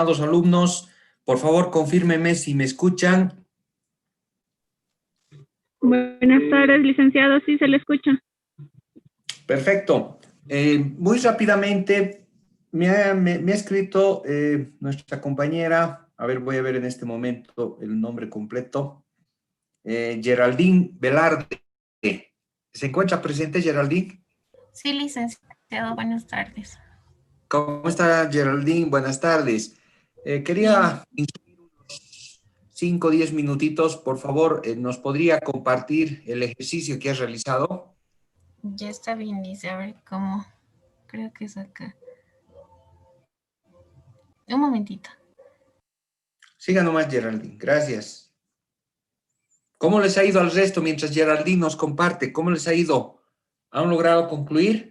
Estimados alumnos, por favor, confírmenme si me escuchan. Buenas tardes, licenciado. Sí, se le escucha. Perfecto. Muy rápidamente me ha escrito nuestra compañera, a ver, voy a ver en este momento el nombre completo, Geraldine Velarde. ¿Se encuentra presente, Geraldine? Sí, licenciado, buenas tardes. ¿Cómo está, Geraldine? Buenas tardes. Quería 5 o 10 minutitos, por favor, ¿nos podría compartir el ejercicio que has realizado? Ya está bien, dice, a ver cómo, creo que es acá. Un momentito. Siga nomás, Geraldine. Gracias. ¿Cómo les ha ido al resto mientras Geraldine nos comparte? ¿Cómo les ha ido? ¿Han logrado concluir?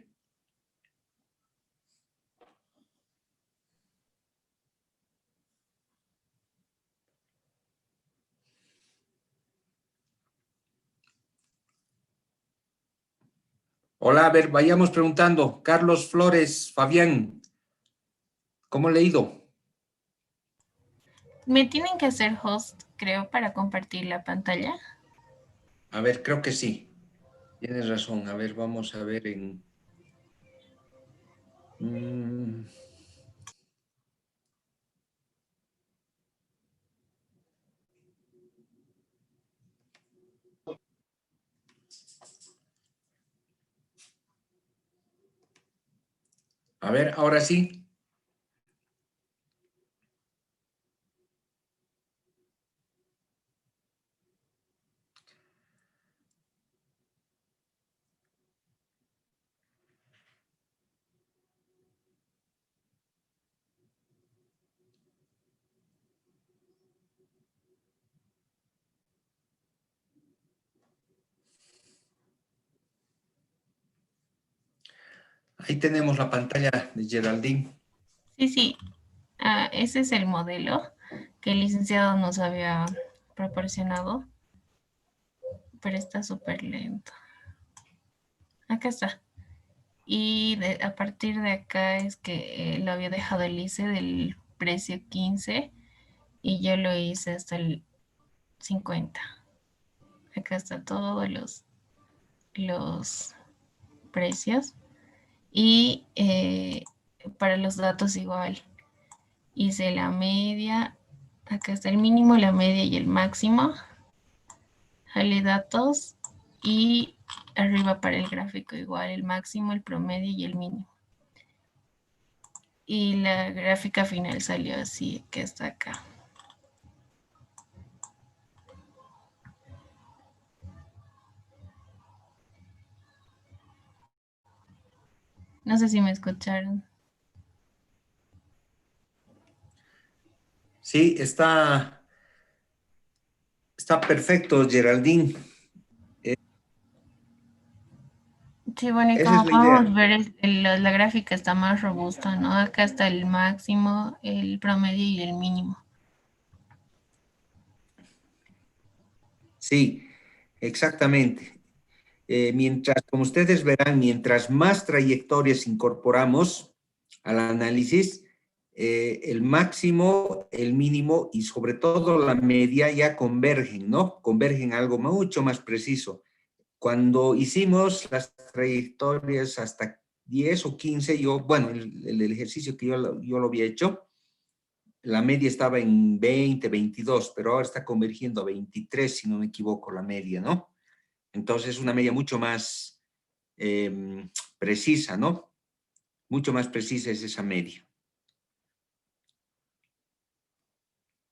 Hola, a ver, vayamos preguntando. Carlos Flores, Fabián, ¿cómo le ha ido? Me tienen que hacer host, creo, para compartir la pantalla. A ver, creo que sí. Tienes razón. A ver, vamos a ver en... A ver, ahora sí. Ahí tenemos la pantalla de Geraldine. Sí. Ese es el modelo que el licenciado nos había proporcionado, pero está súper lento. Acá está. Y a partir de acá es que lo había dejado el ICE del precio 15 y yo lo hice hasta el 50. Acá está todos los precios y para los datos igual. Hice la media, acá está el mínimo, la media y el máximo. Jale datos y arriba para el gráfico igual, el máximo, el promedio y el mínimo. Y la gráfica final salió así, que está acá. No sé si me escucharon. Sí, está perfecto, Geraldine. Sí, bueno, y Esa es como la idea. podemos ver, la gráfica está más robusta, ¿no? Acá está el máximo, el promedio y el mínimo. Sí, exactamente. Mientras, como ustedes verán, mientras más trayectorias incorporamos al análisis, el máximo, el mínimo y sobre todo la media ya convergen, ¿no? Convergen a algo mucho más preciso. Cuando hicimos las trayectorias hasta 10 o 15, bueno, el ejercicio que yo lo había hecho, la media estaba en 20, 22, pero ahora está convergiendo a 23, si no me equivoco, la media, ¿no? Entonces es una media mucho más precisa, ¿no? Mucho más precisa es esa media.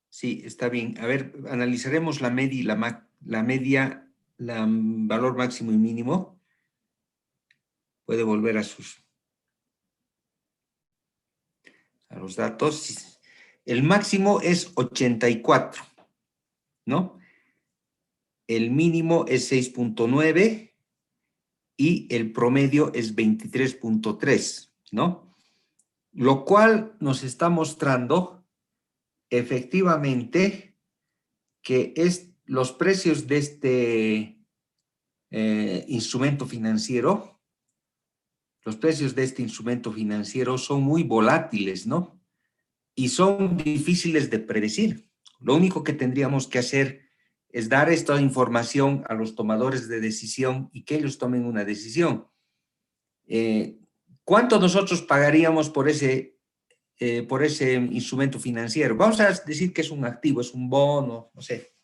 Sí, está bien. A ver, analizaremos la media y la media, valor máximo y mínimo. Puede volver a los datos. El máximo es 84, ¿no? El mínimo es 6.9 y el promedio es 23.3, ¿no? Lo cual nos está mostrando efectivamente que los precios de este instrumento financiero, son muy volátiles, ¿no? y son difíciles de predecir. Lo único que tendríamos que hacer es dar esta información a los tomadores de decisión y que ellos tomen una decisión. ¿Cuánto nosotros pagaríamos por ese instrumento financiero? Vamos a decir que es un activo, es un bono, no sé.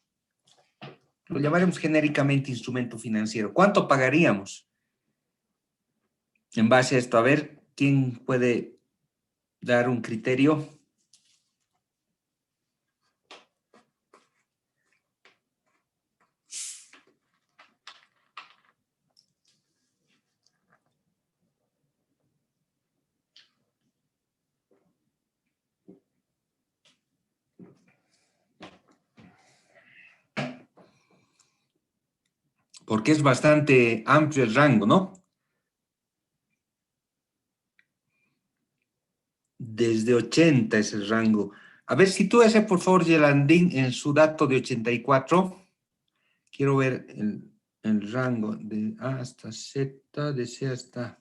Lo llamaremos genéricamente instrumento financiero. ¿Cuánto pagaríamos? En base a esto, a ver, ¿quién puede dar un criterio? Porque es bastante amplio el rango, ¿no? Desde 80 es el rango. A ver, sitúese por favor, Yelandín, en su dato de 84. Quiero ver el rango de A hasta Z, de C hasta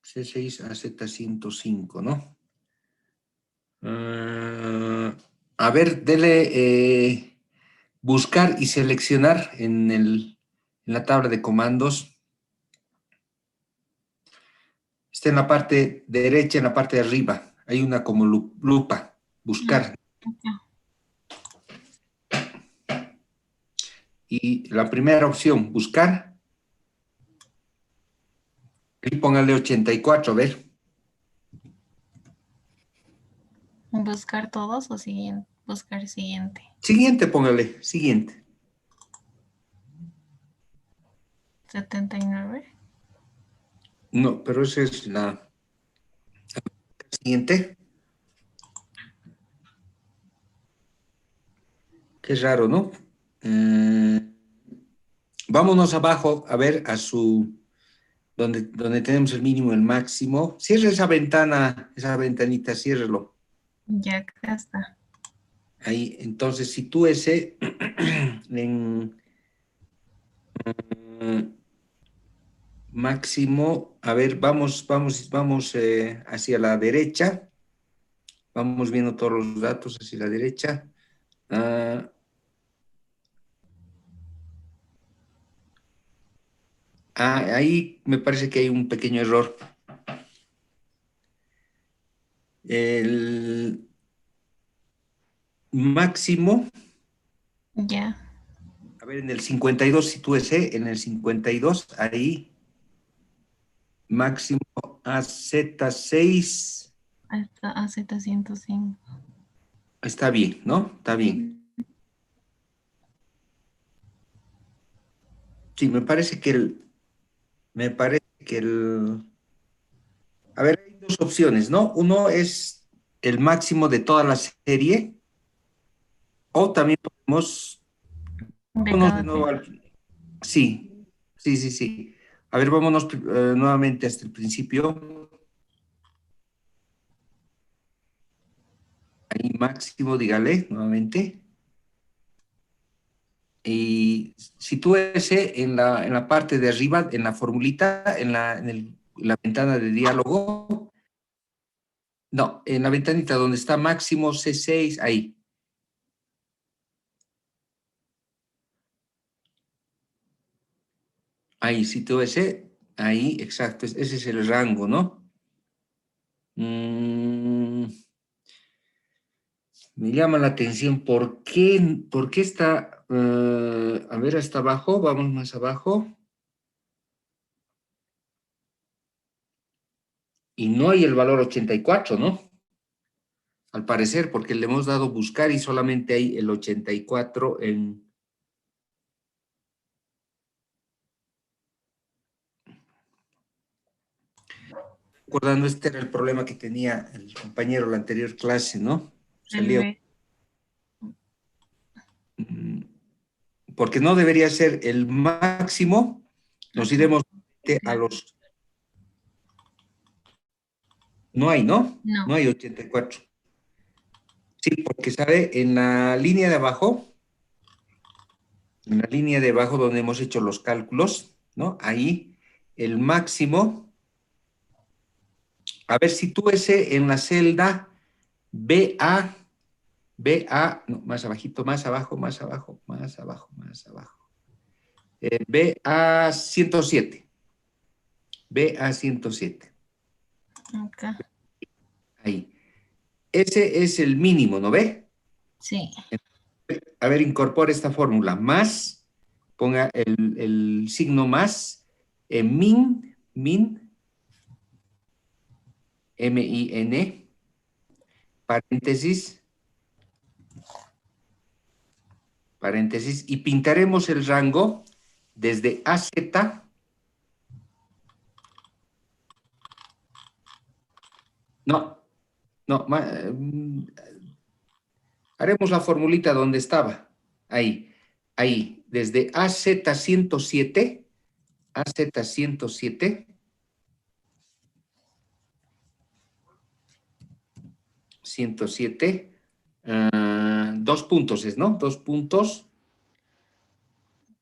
C6 a Z105, ¿no? A ver, dele buscar y seleccionar en la tabla de comandos. Está en la parte derecha, en la parte de arriba. Hay una como lupa. Buscar. Y la primera opción, buscar. Y póngale 84, a ver. ¿Buscar todos o siguiente? Buscar siguiente. Siguiente, póngale, siguiente. 79. No, pero esa es la siguiente. Qué raro, ¿no? Vámonos abajo a ver a donde tenemos el mínimo y el máximo. Cierre esa ventana, esa ventanita, ciérrelo. Ya acá está. Ahí, entonces sitúese en máximo. A ver, vamos hacia la derecha. Vamos viendo todos los datos hacia la derecha. Ahí me parece que hay un pequeño error. El máximo. Ya. A ver, en el 52, sitúese en el 52, ahí. Máximo AZ6. Hasta a Z105. Está bien, ¿no? Está bien. Sí, me parece que a ver, hay dos opciones, ¿no? Uno es el máximo de toda la serie, o también podemos... De Vámonos de cada nuevo serie. Sí, sí. A ver, vámonos nuevamente hasta el principio. Ahí máximo, dígale, nuevamente. Y sitúese en la parte de arriba, en la formulita, en la ventana de diálogo. No, en la ventanita donde está máximo C6, ahí. Ahí, sitúese, ahí, exacto, ese es el rango, ¿no? Me llama la atención, ¿por qué está, a ver, hasta abajo, vamos más abajo. Y no hay el valor 84, ¿no? Al parecer, porque le hemos dado buscar y solamente hay el 84 en... Recordando, este era el problema que tenía el compañero en la anterior clase, ¿no? Salía... Porque no debería ser el máximo, nos iremos a los... No hay, ¿no? No. No hay 84. Sí, porque sabe, en la línea de abajo donde hemos hecho los cálculos, ¿no? Ahí el máximo, a ver, sitúese en la celda BA, no, más abajito, más abajo, más abajo, más abajo, más abajo. BA 107. BA 107. Acá. Ahí. Ese es el mínimo, ¿no ve? Sí. A ver, incorpore esta fórmula. Más, ponga el signo más, min, M-I-N, paréntesis, y pintaremos el rango desde AZ, haremos la formulita donde estaba, ahí, desde AZ 107, 107, dos puntos, ¿no? 2 puntos.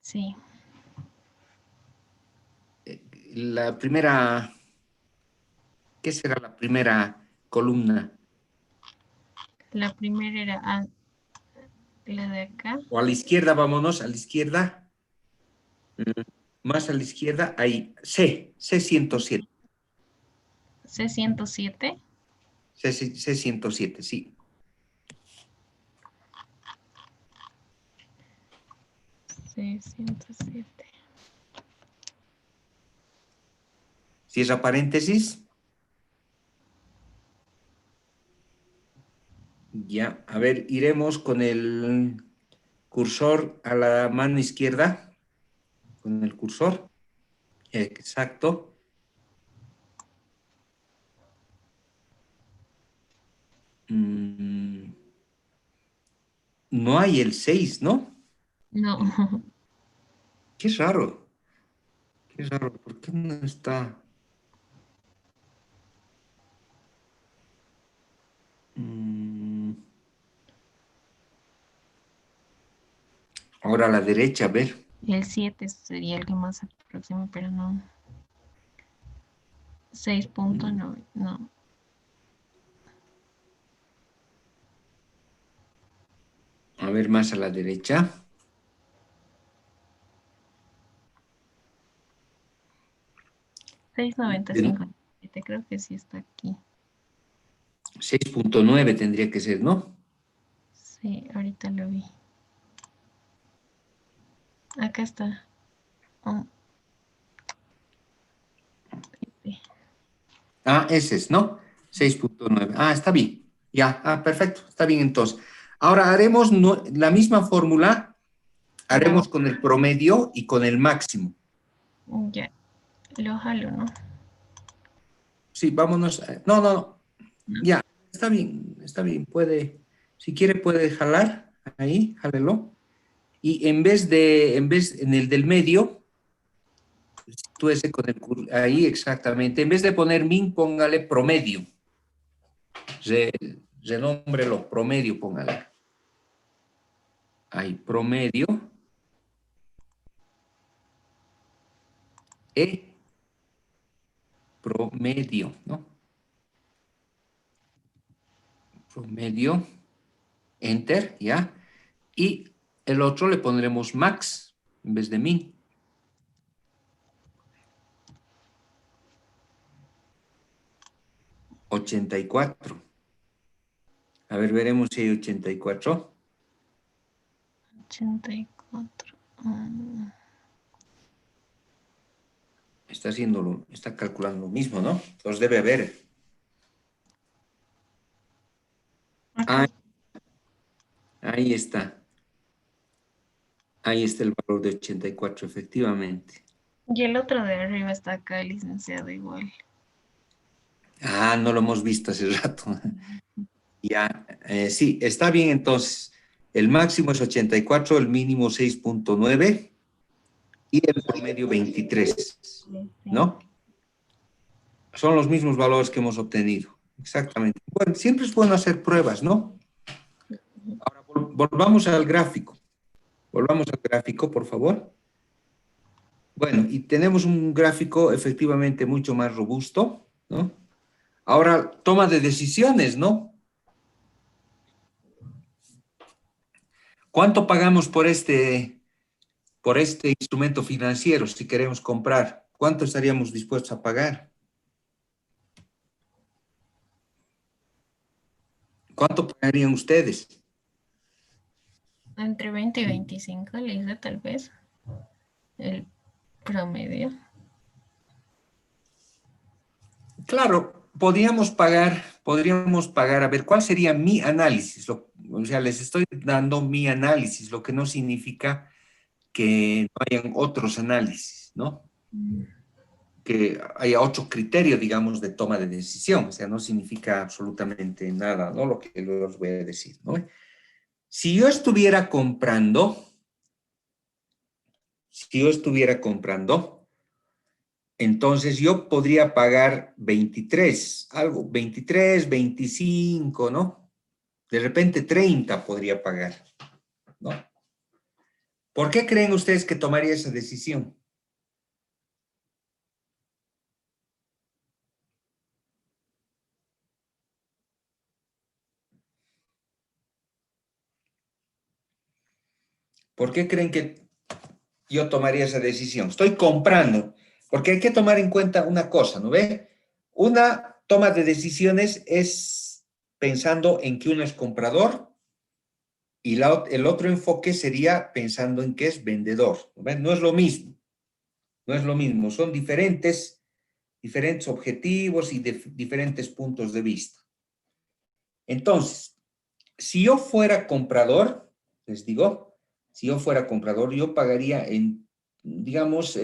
Sí. La primera, ¿qué será la primera columna? La primera era la de acá. O a la izquierda, vámonos, a la izquierda. Más a la izquierda, ahí, C107. C107. C107, sí. C107. Cierra paréntesis. Ya, a ver, iremos con el cursor a la mano izquierda. Con el cursor. Exacto. No hay el 6, ¿no? No. Qué raro. Qué raro. ¿Por qué no está? Ahora a la derecha, a ver. El 7 sería el que más se aproxima, pero no. 6.9, no. A ver, más a la derecha. $6.95. Creo que sí está aquí. 6.9 tendría que ser, ¿no? Sí, ahorita lo vi. Acá está. Oh. Sí. Ese es, ¿no? 6.9. Está bien. Ya, perfecto. Está bien entonces. Ahora haremos la misma fórmula, haremos con el promedio y con el máximo. Ya, lo jalo, ¿no? Sí, vámonos. No. Ya, está bien. Puede, si quiere puede jalar ahí, jálelo. Y en el del medio, sitúese con ahí exactamente. En vez de poner min, póngale promedio. Renómbrelo, promedio, póngale. Ahí, promedio. Promedio, ¿no? Promedio. Enter, ¿ya? Y el otro le pondremos max en vez de min. $84. A ver, veremos si hay 84. 84. Está calculando lo mismo, ¿no? Entonces debe haber. Ahí está. Ahí está el valor de 84, efectivamente. Y el otro de arriba está acá, licenciado, igual. No lo hemos visto hace rato. Ya, sí, está bien entonces. El máximo es 84, el mínimo 6.9 y el promedio 23, ¿no? Son los mismos valores que hemos obtenido. Exactamente. Bueno, siempre es bueno hacer pruebas, ¿no? Ahora volvamos al gráfico. Volvamos al gráfico, por favor. Bueno, y tenemos un gráfico efectivamente mucho más robusto, ¿no? Ahora, toma de decisiones, ¿no? ¿Cuánto pagamos por este instrumento financiero si queremos comprar? ¿Cuánto estaríamos dispuestos a pagar? ¿Cuánto pagarían ustedes? Entre 20 y 25, Lisa, tal vez. El promedio. Claro, podríamos pagar, a ver, ¿cuál sería mi análisis? O sea, les estoy dando mi análisis, lo que no significa que no hayan otros análisis, ¿no? Que haya otro criterio, digamos, de toma de decisión. O sea, no significa absolutamente nada, ¿no? Lo que les voy a decir, ¿no? Si yo estuviera comprando, entonces yo podría pagar 23, algo, 23, 25, ¿no? De repente 30 podría pagar, ¿no? ¿Por qué creen ustedes que tomaría esa decisión? ¿Por qué creen que yo tomaría esa decisión? Estoy comprando, porque hay que tomar en cuenta una cosa, ¿no ve? Una toma de decisiones es pensando en que uno es comprador y el otro enfoque sería pensando en que es vendedor, ¿no ve? No es lo mismo, no es lo mismo, son diferentes objetivos y diferentes puntos de vista. Entonces, si yo fuera comprador, les digo, si yo fuera comprador, yo pagaría digamos,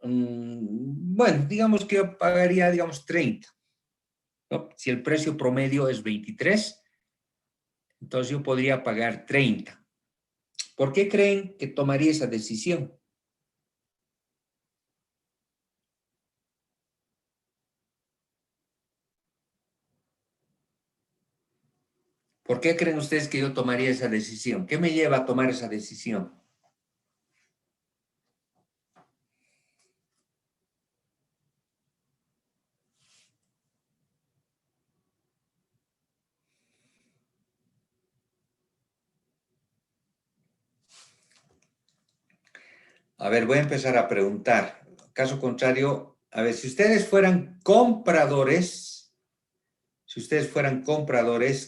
bueno, digamos que yo pagaría, digamos, 30, ¿no? Si el precio promedio es 23, entonces yo podría pagar 30. ¿Por qué creen que tomaría esa decisión? ¿Por qué creen ustedes que yo tomaría esa decisión? ¿Qué me lleva a tomar esa decisión? A ver, voy a empezar a preguntar. Caso contrario, a ver, si ustedes fueran compradores,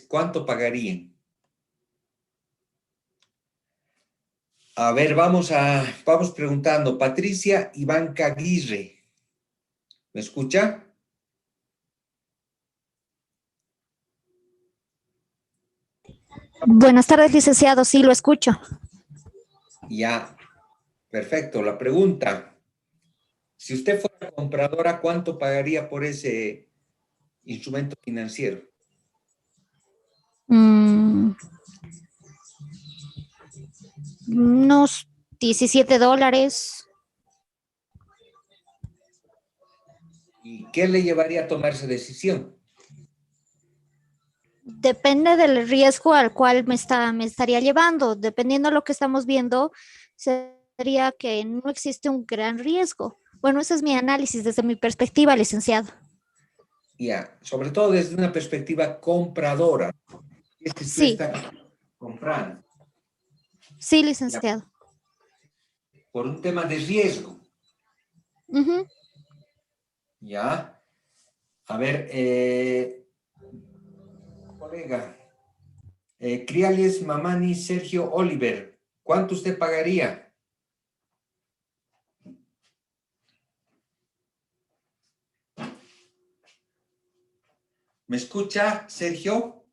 ¿cuánto pagarían? A ver, vamos preguntando. Patricia Ivanka Aguirre, ¿me escucha? Buenas tardes, licenciado. Sí, lo escucho. Ya, perfecto. La pregunta, si usted fuera compradora, ¿cuánto pagaría por ese instrumento financiero? Unos $17. ¿Y qué le llevaría a tomar esa decisión? Depende del riesgo al cual me estaría llevando. Dependiendo de lo que estamos viendo, sería que no existe un gran riesgo. Bueno, ese es mi análisis desde mi perspectiva, licenciado. Ya, sobre todo desde una perspectiva compradora. Es que usted Sí, está comprando, sí, ya, licenciado. por un tema de riesgo. Ujú. Ya. A ver, colega, Criales Mamani Sergio Oliver, ¿cuánto usted pagaría? ¿Me escucha, Sergio?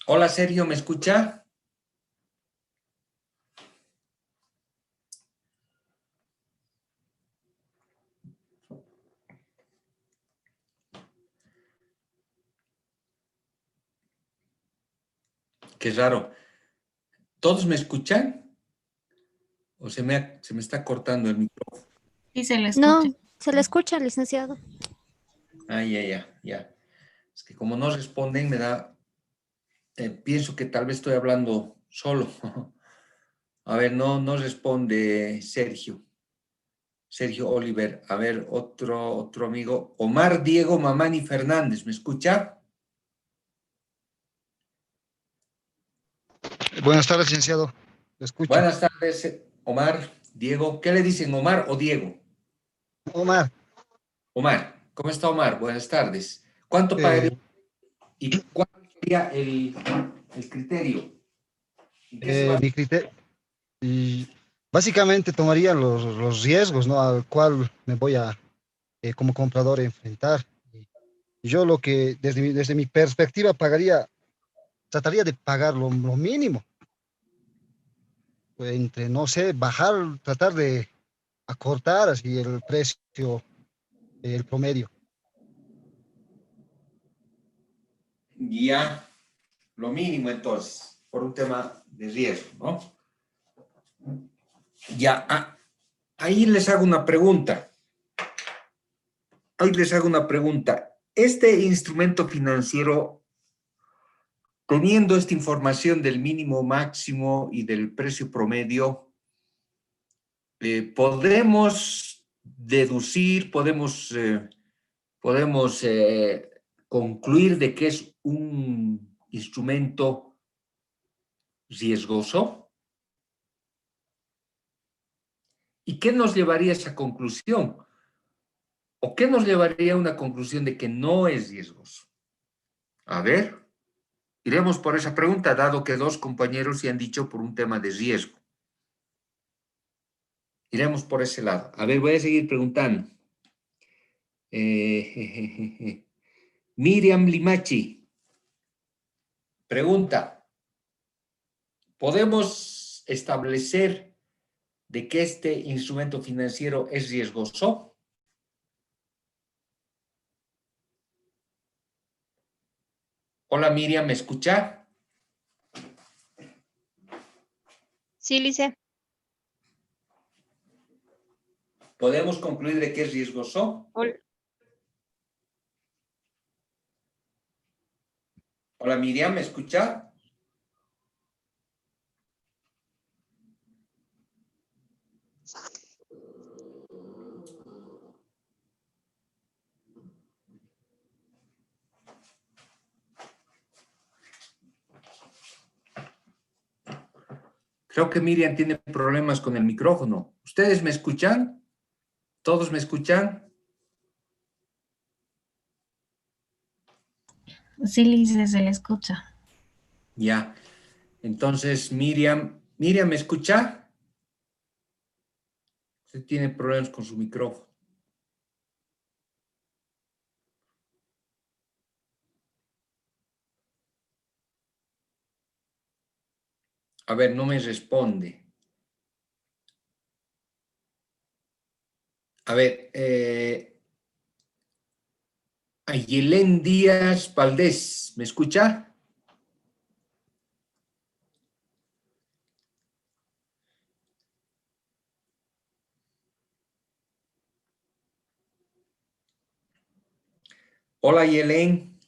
Hola, Sergio, ¿me escucha? Qué raro. ¿Todos me escuchan? ¿O se me está cortando el micrófono? Sí, se le escucha. No, se le escucha, licenciado. Ah, ya. Es que como no responden, pienso que tal vez estoy hablando solo. A ver, no responde Sergio. Sergio Oliver. A ver, otro amigo. Omar Diego Mamani Fernández, ¿me escucha? Buenas tardes, licenciado. Lo escucho. Buenas tardes, Omar, Diego. ¿Qué le dicen, Omar o Diego? Omar, Omar, ¿cómo está Omar? Buenas tardes. ¿Cuánto pagaría eh, y cuál sería el criterio? ¿En qué se va? mi criterio, y básicamente tomaría los riesgos, ¿no? Al cual me voy a, como comprador, enfrentar. Y yo lo que, desde mi perspectiva, trataría de pagar lo mínimo, entre, no sé, bajar, tratar de acortar así el precio, el promedio. Ya, lo mínimo entonces, por un tema de riesgo, ¿no? Ya, ahí les hago una pregunta. Ahí les hago una pregunta. Este instrumento financiero, teniendo esta información del mínimo máximo y del precio promedio, podemos deducir, podemos concluir de que es un instrumento riesgoso. ¿Y qué nos llevaría a esa conclusión? ¿O qué nos llevaría a una conclusión de que no es riesgoso? A ver, iremos por esa pregunta, dado que dos compañeros se han dicho por un tema de riesgo. Iremos por ese lado. A ver, voy a seguir preguntando. Miriam Limachi pregunta, ¿podemos establecer de que este instrumento financiero es riesgoso? Hola Miriam, ¿me escucha? Sí, Lice. ¿Podemos concluir de que es riesgoso? Hol- Hola Miriam, ¿me escucha? Creo que Miriam tiene problemas con el micrófono. ¿Ustedes me escuchan? ¿Todos me escuchan? Sí, Lice, se le escucha. Ya. Entonces, Miriam, ¿me escucha? Usted tiene problemas con su micrófono. A ver, no me responde. A ver, Ayelén Díaz Valdés, ¿me escucha? Hola, Ayelén.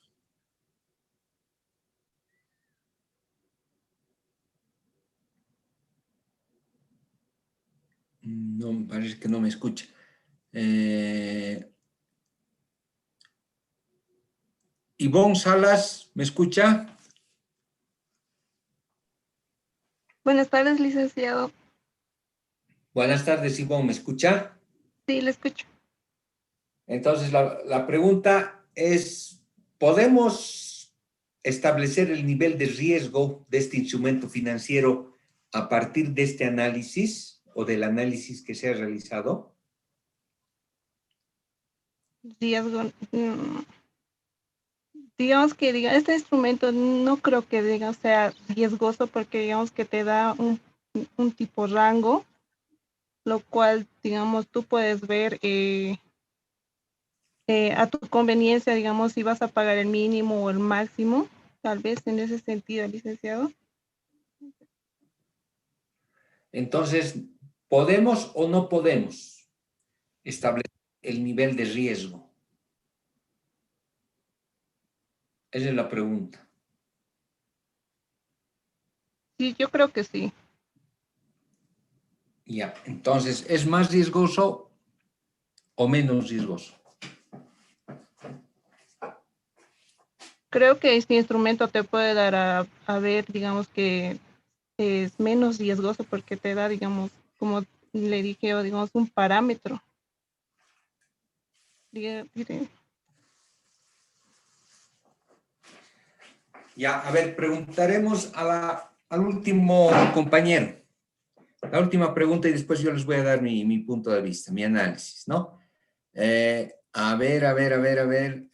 No, me parece que no me escucha. Ivonne Salas, ¿me escucha? Buenas tardes, licenciado. Buenas tardes, Ivonne, ¿me escucha? Sí, le escucho. Entonces, la pregunta es, ¿podemos establecer el nivel de riesgo de este instrumento financiero a partir de este análisis o del análisis que se ha realizado? Riesgo. Digamos que este instrumento no creo que sea riesgoso porque digamos que te da un tipo rango, lo cual digamos tú puedes ver a tu conveniencia, digamos, si vas a pagar el mínimo o el máximo, tal vez en ese sentido, licenciado. Entonces, ¿podemos o no podemos establecer el nivel de riesgo? Esa es la pregunta. Sí, yo creo que sí. Ya, entonces, ¿es más riesgoso o menos riesgoso? Creo que este instrumento te puede dar a ver, digamos que es menos riesgoso porque te da, digamos, como le dije, o digamos, un parámetro. Diré. Ya, a ver, preguntaremos al último compañero. La última pregunta y después yo les voy a dar mi punto de vista, mi análisis, ¿no? A ver.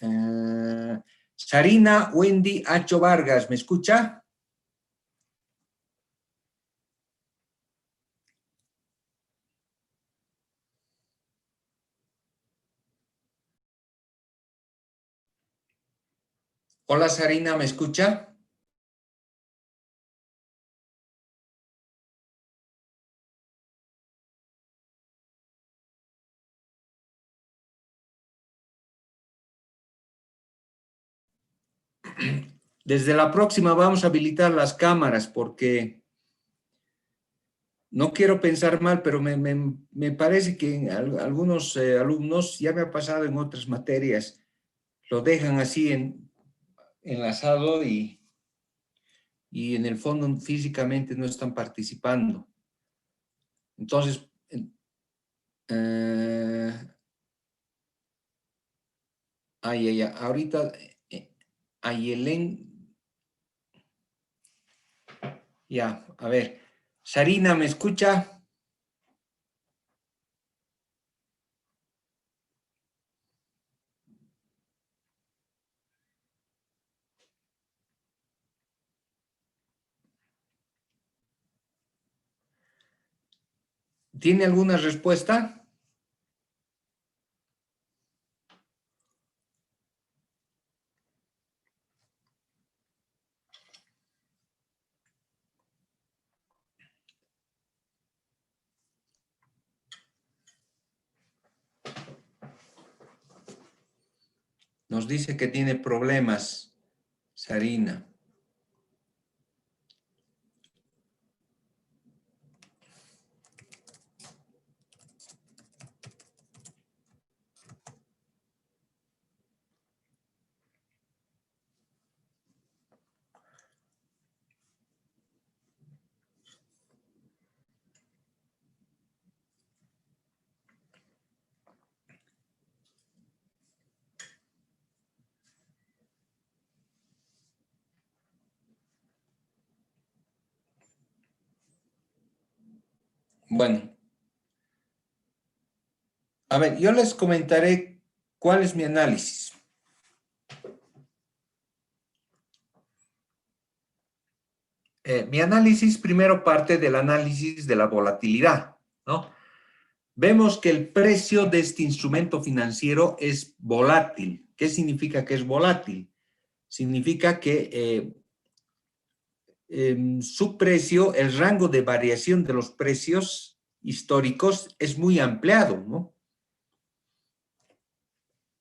Sarina Wendy Acho Vargas, ¿me escucha? Hola Sarina, ¿me escucha? Desde la próxima vamos a habilitar las cámaras porque no quiero pensar mal, pero me parece que en algunos alumnos, ya me ha pasado en otras materias, lo dejan así enlazado y en el fondo físicamente no están participando. Entonces, ahorita, Ayelen, ya, a ver, Sarina, ¿me escucha? ¿Tiene alguna respuesta? Nos dice que tiene problemas, Sarina. Bueno, a ver, yo les comentaré cuál es mi análisis. Mi análisis primero parte del análisis de la volatilidad, ¿no? Vemos que el precio de este instrumento financiero es volátil. ¿Qué significa que es volátil? Significa que su precio, el rango de variación de los precios históricos es muy ampliado, ¿no?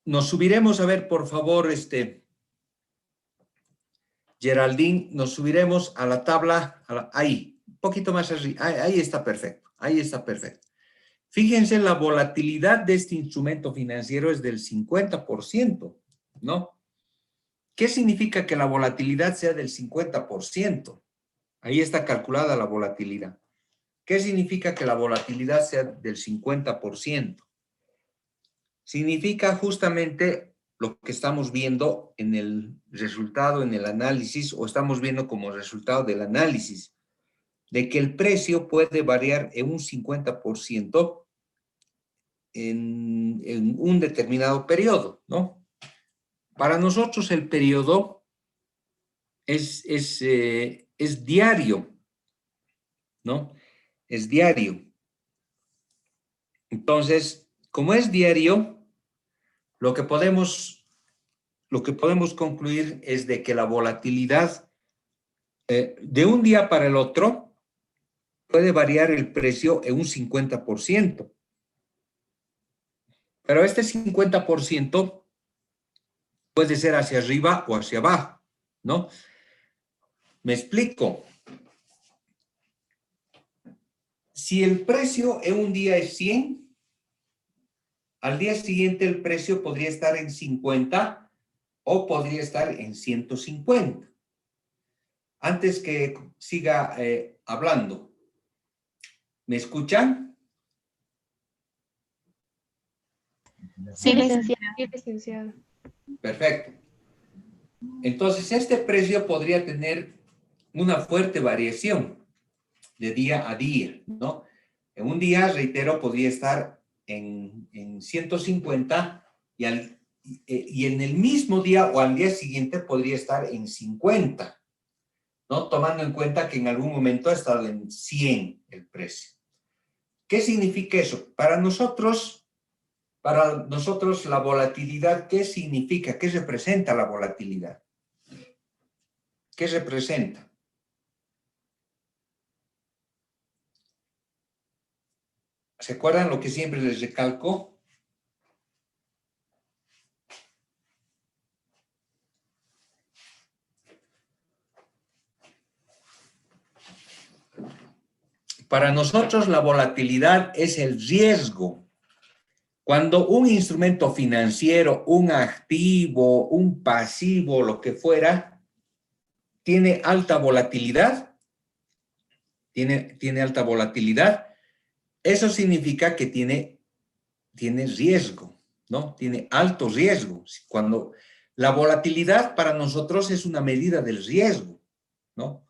Nos subiremos a ver, por favor, Geraldine, nos subiremos a la tabla, ahí, un poquito más arriba, ahí está perfecto, ahí está perfecto. Fíjense, la volatilidad de este instrumento financiero es del 50%, ¿no? ¿Qué significa que la volatilidad sea del 50%? Ahí está calculada la volatilidad. ¿Qué significa que la volatilidad sea del 50%? Significa justamente lo que estamos viendo en el resultado, en el análisis, o estamos viendo como resultado del análisis, de que el precio puede variar en un 50% en un determinado periodo, ¿no? Para nosotros el periodo es diario, ¿no? Es diario. Entonces, como es diario, lo que podemos concluir es de que la volatilidad de un día para el otro puede variar el precio en un 50%. Pero este 50% puede ser hacia arriba o hacia abajo, ¿no? Me explico. Si el precio en un día es 100, al día siguiente el precio podría estar en 50 o podría estar en 150. Antes que siga hablando, ¿me escuchan? Sí, Sí, licenciado. Perfecto. Entonces, este precio podría tener una fuerte variación de día a día, ¿no? En un día, reitero, podría estar en 150 y en el mismo día o al día siguiente podría estar en 50, ¿no? Tomando en cuenta que en algún momento ha estado en 100 el precio. ¿Qué significa eso? Para nosotros la volatilidad, ¿qué significa? ¿Qué representa la volatilidad? ¿Qué representa? ¿Se acuerdan lo que siempre les recalco? Para nosotros la volatilidad es el riesgo. Cuando un instrumento financiero, un activo, un pasivo, lo que fuera, tiene alta volatilidad, tiene alta volatilidad, eso significa que tiene riesgo, ¿no? Tiene alto riesgo. Cuando la volatilidad para nosotros es una medida del riesgo, ¿no?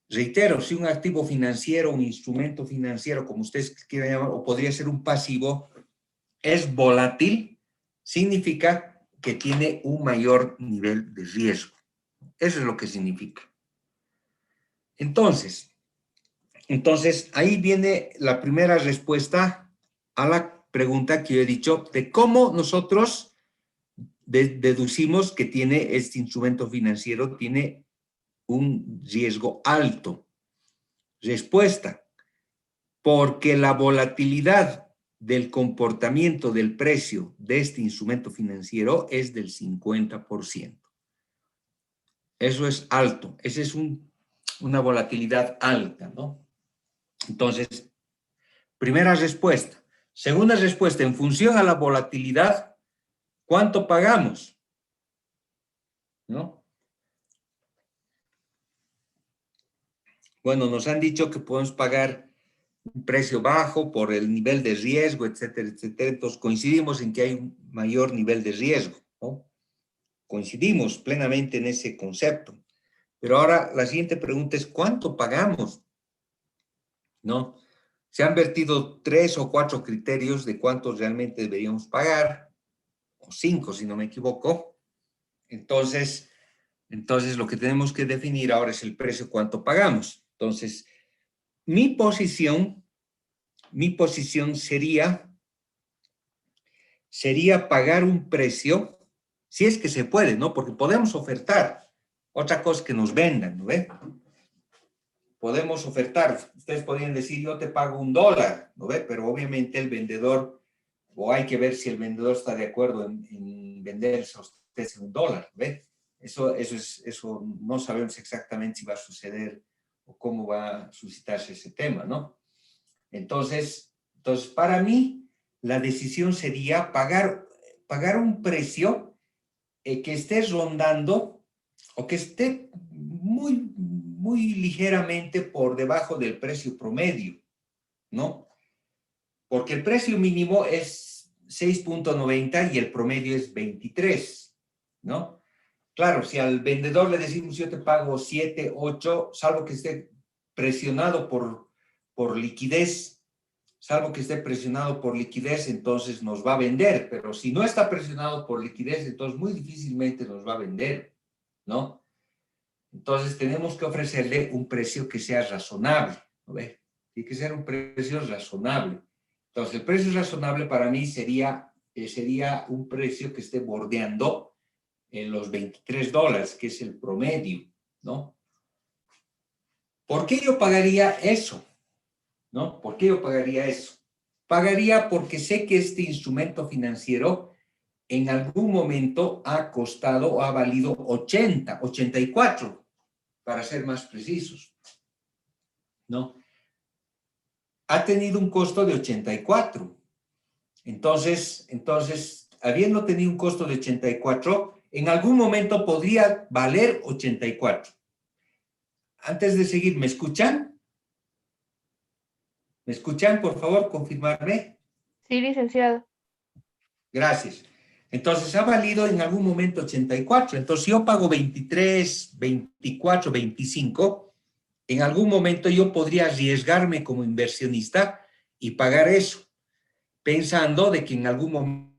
Reitero, si un activo financiero, un instrumento financiero, como ustedes quieran llamar, o podría ser un pasivo, es volátil, significa que tiene un mayor nivel de riesgo. Eso es lo que significa. Entonces, ahí viene la primera respuesta a la pregunta que yo he dicho de cómo nosotros deducimos que tiene este instrumento financiero, tiene un riesgo alto. Respuesta, porque la volatilidad del comportamiento del precio de este instrumento financiero es del 50%. Eso es alto, esa es una volatilidad alta, ¿no? Entonces, primera respuesta. Segunda respuesta, en función a la volatilidad, ¿cuánto pagamos? ¿No? Bueno, nos han dicho que podemos pagar un precio bajo por el nivel de riesgo, etcétera, etcétera. Entonces, coincidimos en que hay un mayor nivel de riesgo, ¿no? Coincidimos plenamente en ese concepto. Pero ahora la siguiente pregunta es, ¿cuánto pagamos? ¿No? Se han vertido 3 o 4 criterios de cuánto realmente deberíamos pagar, o 5 si no me equivoco. Entonces, lo que tenemos que definir ahora es el precio, cuánto pagamos. Entonces, mi posición sería pagar un precio, si es que se puede, ¿no? Porque podemos ofertar. Otra cosa es que nos vendan, ¿no ve? Podemos ofertar. Ustedes podrían decir, yo te pago $1, ¿no ve? Pero obviamente el vendedor, o hay que ver si el vendedor está de acuerdo en venderse a ustedes en $1, ¿ve? Eso no sabemos exactamente si va a suceder o cómo va a suscitarse ese tema, ¿no? Entonces para mí, la decisión sería pagar un precio que esté rondando o que esté muy, muy ligeramente por debajo del precio promedio, ¿no? Porque el precio mínimo es 6.90 y el promedio es 23, ¿no? Claro, si al vendedor le decimos yo te pago 7, 8, salvo que esté presionado por liquidez, entonces nos va a vender, pero si no está presionado por liquidez, entonces muy difícilmente nos va a vender, ¿no? Entonces tenemos que ofrecerle un precio que sea razonable, ¿no ve? Tiene que ser un precio razonable. Entonces el precio razonable para mí sería un precio que esté bordeando en los $23, que es el promedio, ¿no? ¿Por qué yo pagaría eso? ¿No? ¿Por qué yo pagaría eso? Pagaría porque sé que este instrumento financiero en algún momento ha costado o ha valido 80, 84, para ser más precisos, ¿no? ha tenido un costo de 84. Entonces, habiendo tenido un costo de 84, en algún momento podría valer 84. Antes de seguir, ¿me escuchan? ¿Me escuchan? Por favor, confirmarme. Sí, licenciado. Gracias. Entonces, ha valido en algún momento 84. Entonces, si yo pago 23, 24, 25, en algún momento yo podría arriesgarme como inversionista y pagar eso, pensando de que en algún momento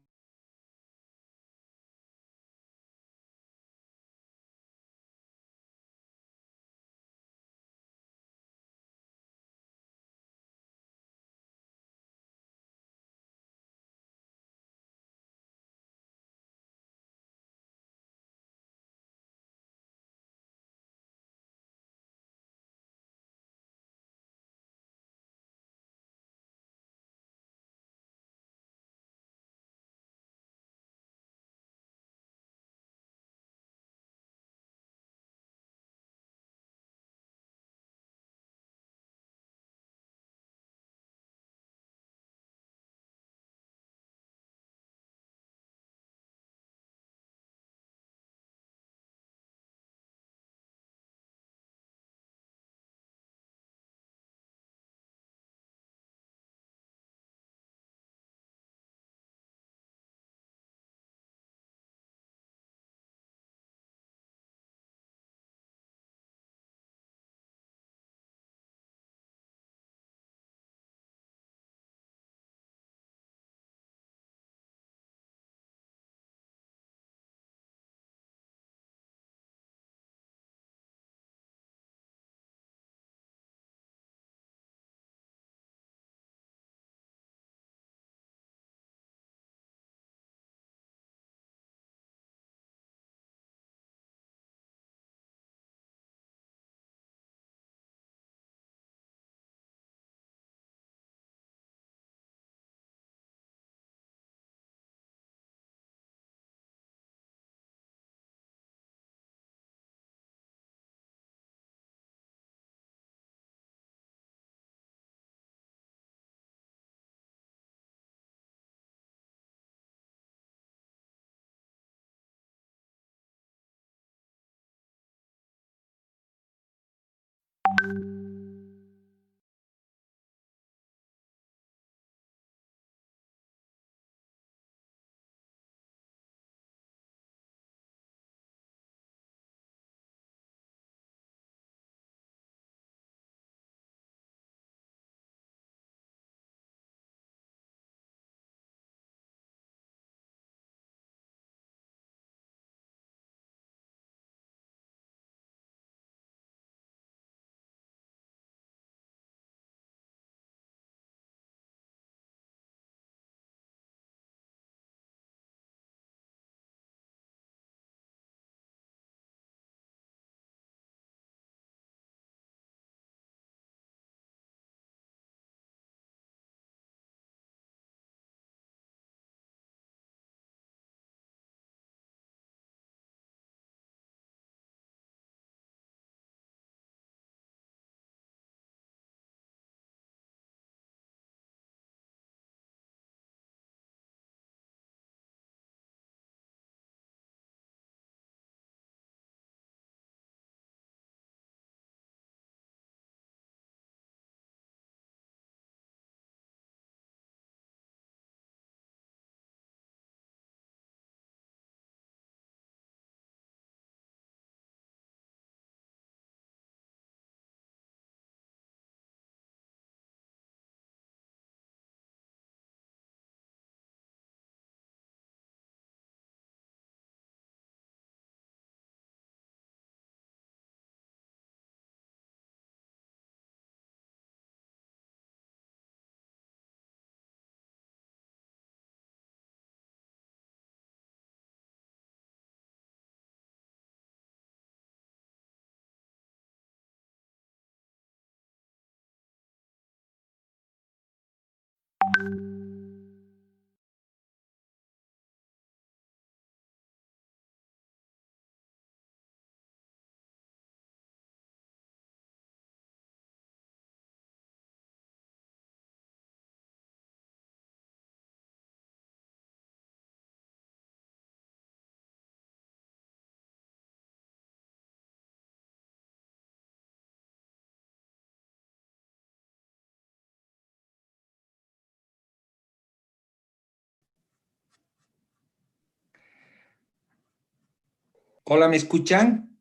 Hola, ¿me escuchan?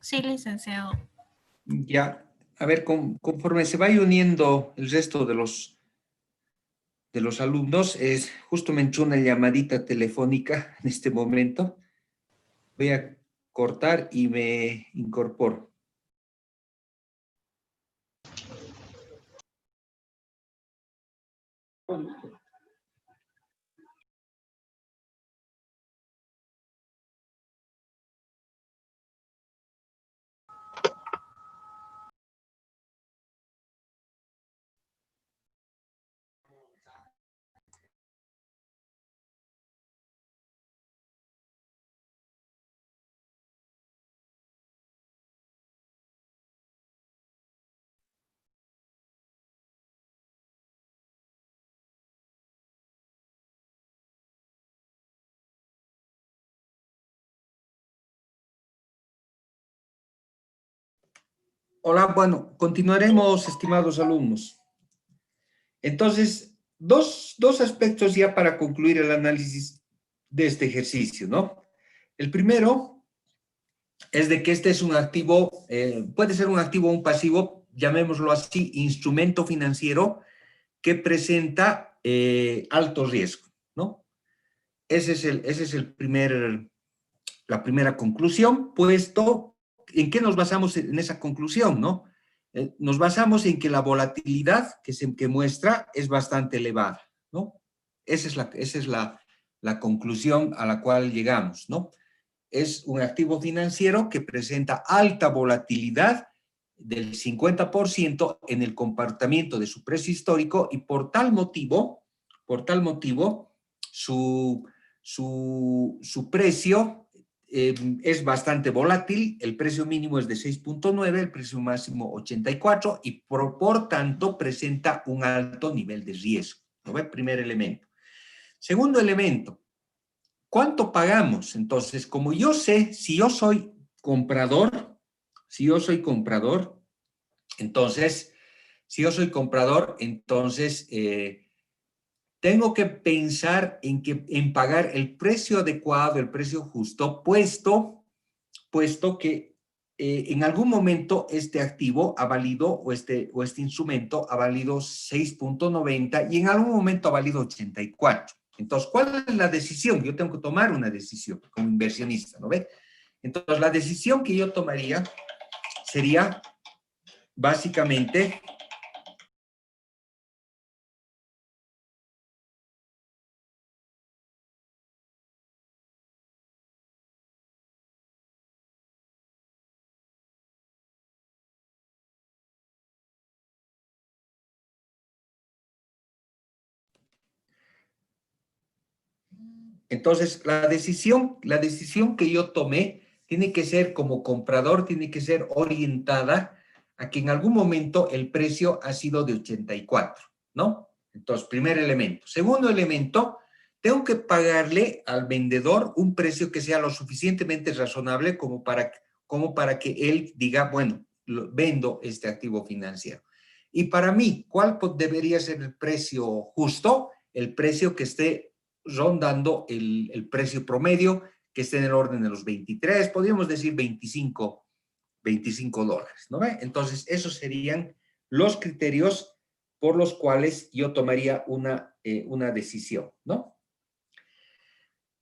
Sí, licenciado. Ya, a ver, conforme se vaya uniendo el resto de los alumnos, justo me entró una llamadita telefónica en este momento. Voy a cortar y me incorporo. Hola, bueno, continuaremos, estimados alumnos. Entonces, dos aspectos ya para concluir el análisis de este ejercicio, ¿no? El primero es de que este es un activo, puede ser un activo o un pasivo, llamémoslo así, instrumento financiero que presenta alto riesgo, ¿no? Ese es la primera conclusión, puesto, ¿en qué nos basamos en esa conclusión, no? Nos basamos en que la volatilidad que muestra es bastante elevada, ¿no? Esa es la conclusión a la cual llegamos, ¿no? Es un activo financiero que presenta alta volatilidad del 50% en el comportamiento de su precio histórico y por tal motivo, su precio es bastante volátil, el precio mínimo es de 6.9, el precio máximo 84 y por tanto presenta un alto nivel de riesgo, ¿no ve? Primer elemento. Segundo elemento, ¿cuánto pagamos? Entonces, como yo sé, si yo soy comprador, entonces, tengo que pensar en pagar el precio adecuado, el precio justo, puesto que en algún momento este activo ha valido, o este instrumento ha valido 6.90 y en algún momento ha valido 84. Entonces, ¿cuál es la decisión? Yo tengo que tomar una decisión como inversionista, ¿no ve? Entonces, la decisión que yo tomaría sería básicamente entonces, la decisión que yo tomé tiene que ser como comprador, tiene que ser orientada a que en algún momento el precio ha sido de 84, ¿no? Entonces, primer elemento. Segundo elemento, tengo que pagarle al vendedor un precio que sea lo suficientemente razonable como para que él diga, bueno, vendo este activo financiero. Y para mí, ¿cuál debería ser el precio justo? El precio que esté rondando el precio promedio, que esté en el orden de los 23, podríamos decir 25 dólares, ¿no ve? Entonces, esos serían los criterios por los cuales yo tomaría una decisión, ¿no?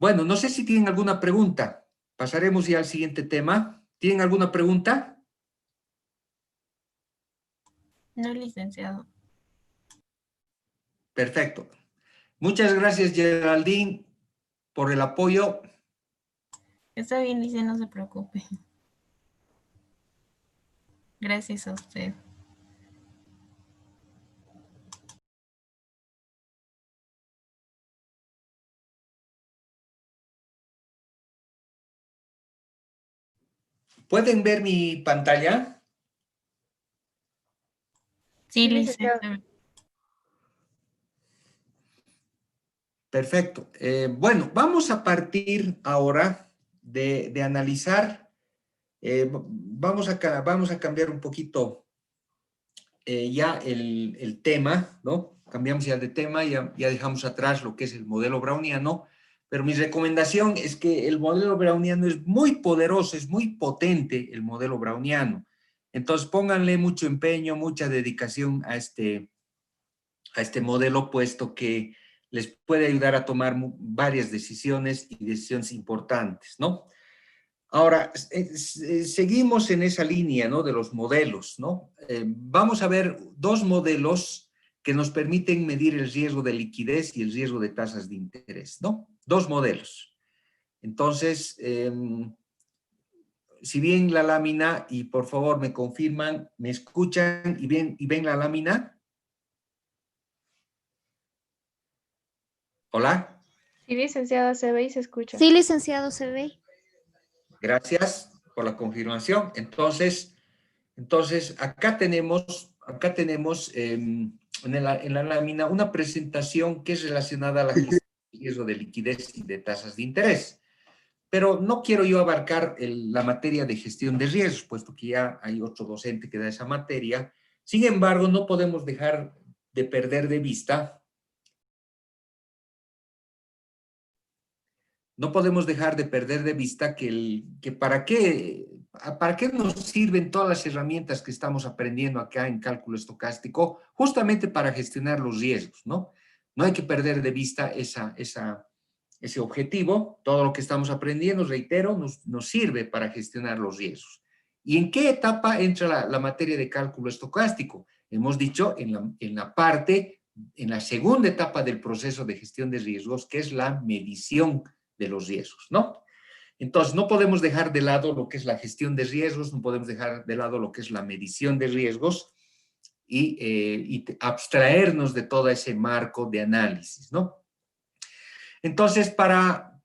Bueno, no sé si tienen alguna pregunta. Pasaremos ya al siguiente tema. ¿Tienen alguna pregunta? No, licenciado. Perfecto. Muchas gracias, Geraldine, por el apoyo. Está bien, dice, no se preocupe. Gracias a usted. ¿Pueden ver mi pantalla? Sí, licenciado. Perfecto. Bueno, vamos a partir ahora de analizar, vamos a cambiar un poquito ya el tema, ¿no? Cambiamos ya de tema, ya dejamos atrás lo que es el modelo browniano. pero mi recomendación es que el modelo browniano es muy poderoso, es muy potente el modelo browniano. Entonces pónganle mucho empeño, mucha dedicación a este modelo, puesto que les puede ayudar a tomar varias decisiones y decisiones importantes, ¿no? Ahora, seguimos en esa línea, ¿no? De los modelos, ¿no? Vamos a ver dos modelos que nos permiten medir el riesgo de liquidez y el riesgo de tasas de interés, ¿no? Dos modelos. Entonces, si ven la lámina, y por favor me confirman, me escuchan y ven la lámina. ¿Hola? Sí, licenciada, se ve y se escucha. Sí, licenciado, se ve. Gracias por la confirmación. Entonces acá tenemos en la lámina una presentación que es relacionada a la gestión de riesgo de liquidez y de tasas de interés. Pero no quiero yo abarcar la materia de gestión de riesgos, puesto que ya hay otro docente que da esa materia. Sin embargo, no podemos dejar de perder de vista que para qué nos sirven todas las herramientas que estamos aprendiendo acá en cálculo estocástico, justamente para gestionar los riesgos, ¿no? No hay que perder de vista ese objetivo. Todo lo que estamos aprendiendo, reitero, nos sirve para gestionar los riesgos. ¿Y en qué etapa entra la materia de cálculo estocástico? Hemos dicho en la segunda etapa del proceso de gestión de riesgos, que es la medición de los riesgos, ¿no? Entonces, no podemos dejar de lado lo que es la gestión de riesgos, no podemos dejar de lado lo que es la medición de riesgos y abstraernos de todo ese marco de análisis, ¿no? Entonces, para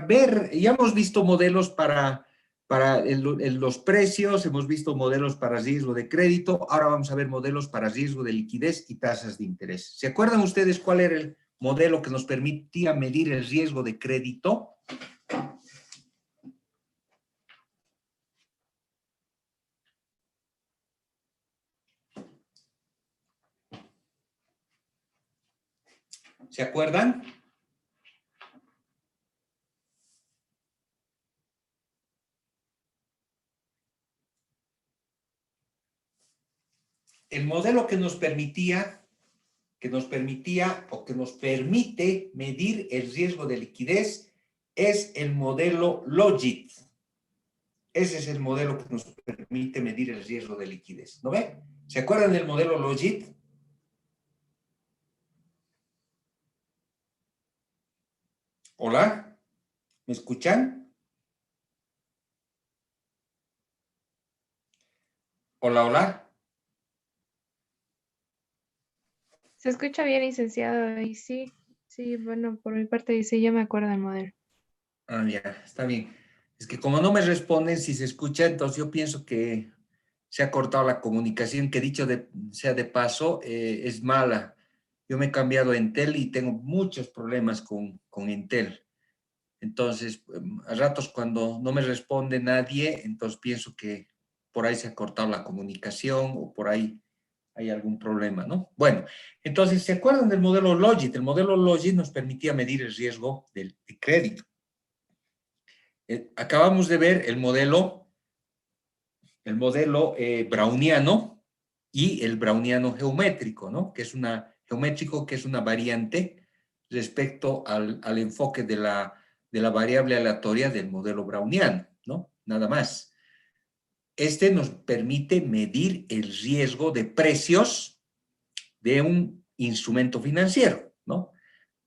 ver, ya hemos visto modelos para los precios, hemos visto modelos para riesgo de crédito, ahora vamos a ver modelos para riesgo de liquidez y tasas de interés. ¿Se acuerdan ustedes cuál era el modelo que nos permitía medir el riesgo de crédito? ¿Se acuerdan? El modelo que nos permitía o que nos permite medir el riesgo de liquidez es el modelo Logit. Ese es el modelo que nos permite medir el riesgo de liquidez. ¿No ve? ¿Se acuerdan del modelo Logit? ¿Hola? ¿Me escuchan? Hola, hola. Se escucha bien, licenciado, y sí, bueno, por mi parte dice, yo me acuerdo del modelo. Ah, ya, está bien. Es que como no me responden si se escucha, entonces yo pienso que se ha cortado la comunicación, que dicho sea de paso, es mala. Yo me he cambiado a Entel y tengo muchos problemas con Entel. Entonces, a ratos cuando no me responde nadie, entonces pienso que por ahí se ha cortado la comunicación o por ahí hay algún problema, ¿no? Bueno, entonces, ¿se acuerdan del modelo Logit? El modelo Logit nos permitía medir el riesgo de crédito. Acabamos de ver el modelo browniano y el browniano geométrico, ¿no? Que es geométrico, que es una variante respecto al enfoque de la variable aleatoria del modelo browniano, ¿no? Nada más. Este nos permite medir el riesgo de precios de un instrumento financiero, ¿no?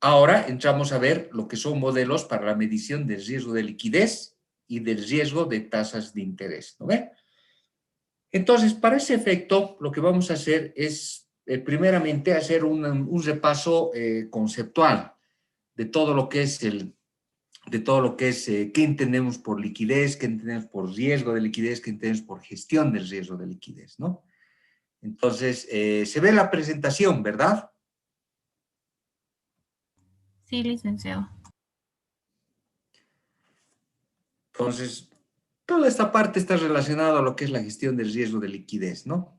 Ahora entramos a ver lo que son modelos para la medición del riesgo de liquidez y del riesgo de tasas de interés, ¿no ve? Entonces, para ese efecto, lo que vamos a hacer es, primeramente, hacer un repaso conceptual de todo lo que es qué entendemos por liquidez, qué entendemos por riesgo de liquidez, qué entendemos por gestión del riesgo de liquidez, ¿no? Entonces, se ve la presentación, ¿verdad? Sí, licenciado. Entonces, toda esta parte está relacionada a lo que es la gestión del riesgo de liquidez, ¿no?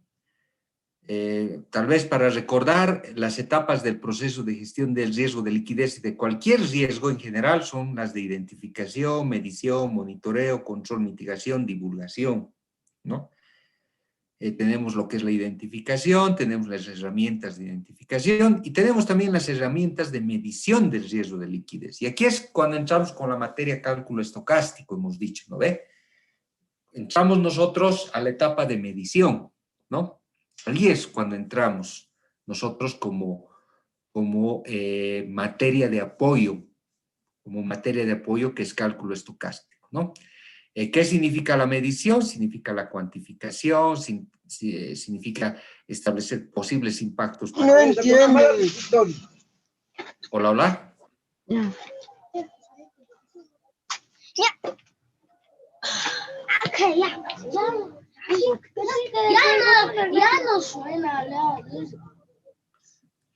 Tal vez para recordar, las etapas del proceso de gestión del riesgo de liquidez y de cualquier riesgo en general son las de identificación, medición, monitoreo, control, mitigación, divulgación, ¿no? Tenemos lo que es la identificación, tenemos las herramientas de identificación y tenemos también las herramientas de medición del riesgo de liquidez. Y aquí es cuando entramos con la materia cálculo estocástico, hemos dicho, ¿no ve? Entramos nosotros a la etapa de medición, ¿no? Ahí es cuando entramos nosotros como materia de apoyo, que es cálculo estocástico, ¿no? ¿Qué significa la medición? Significa la cuantificación, significa establecer posibles impactos. No entiendo. Hola, hola. Ya. Ya no suena.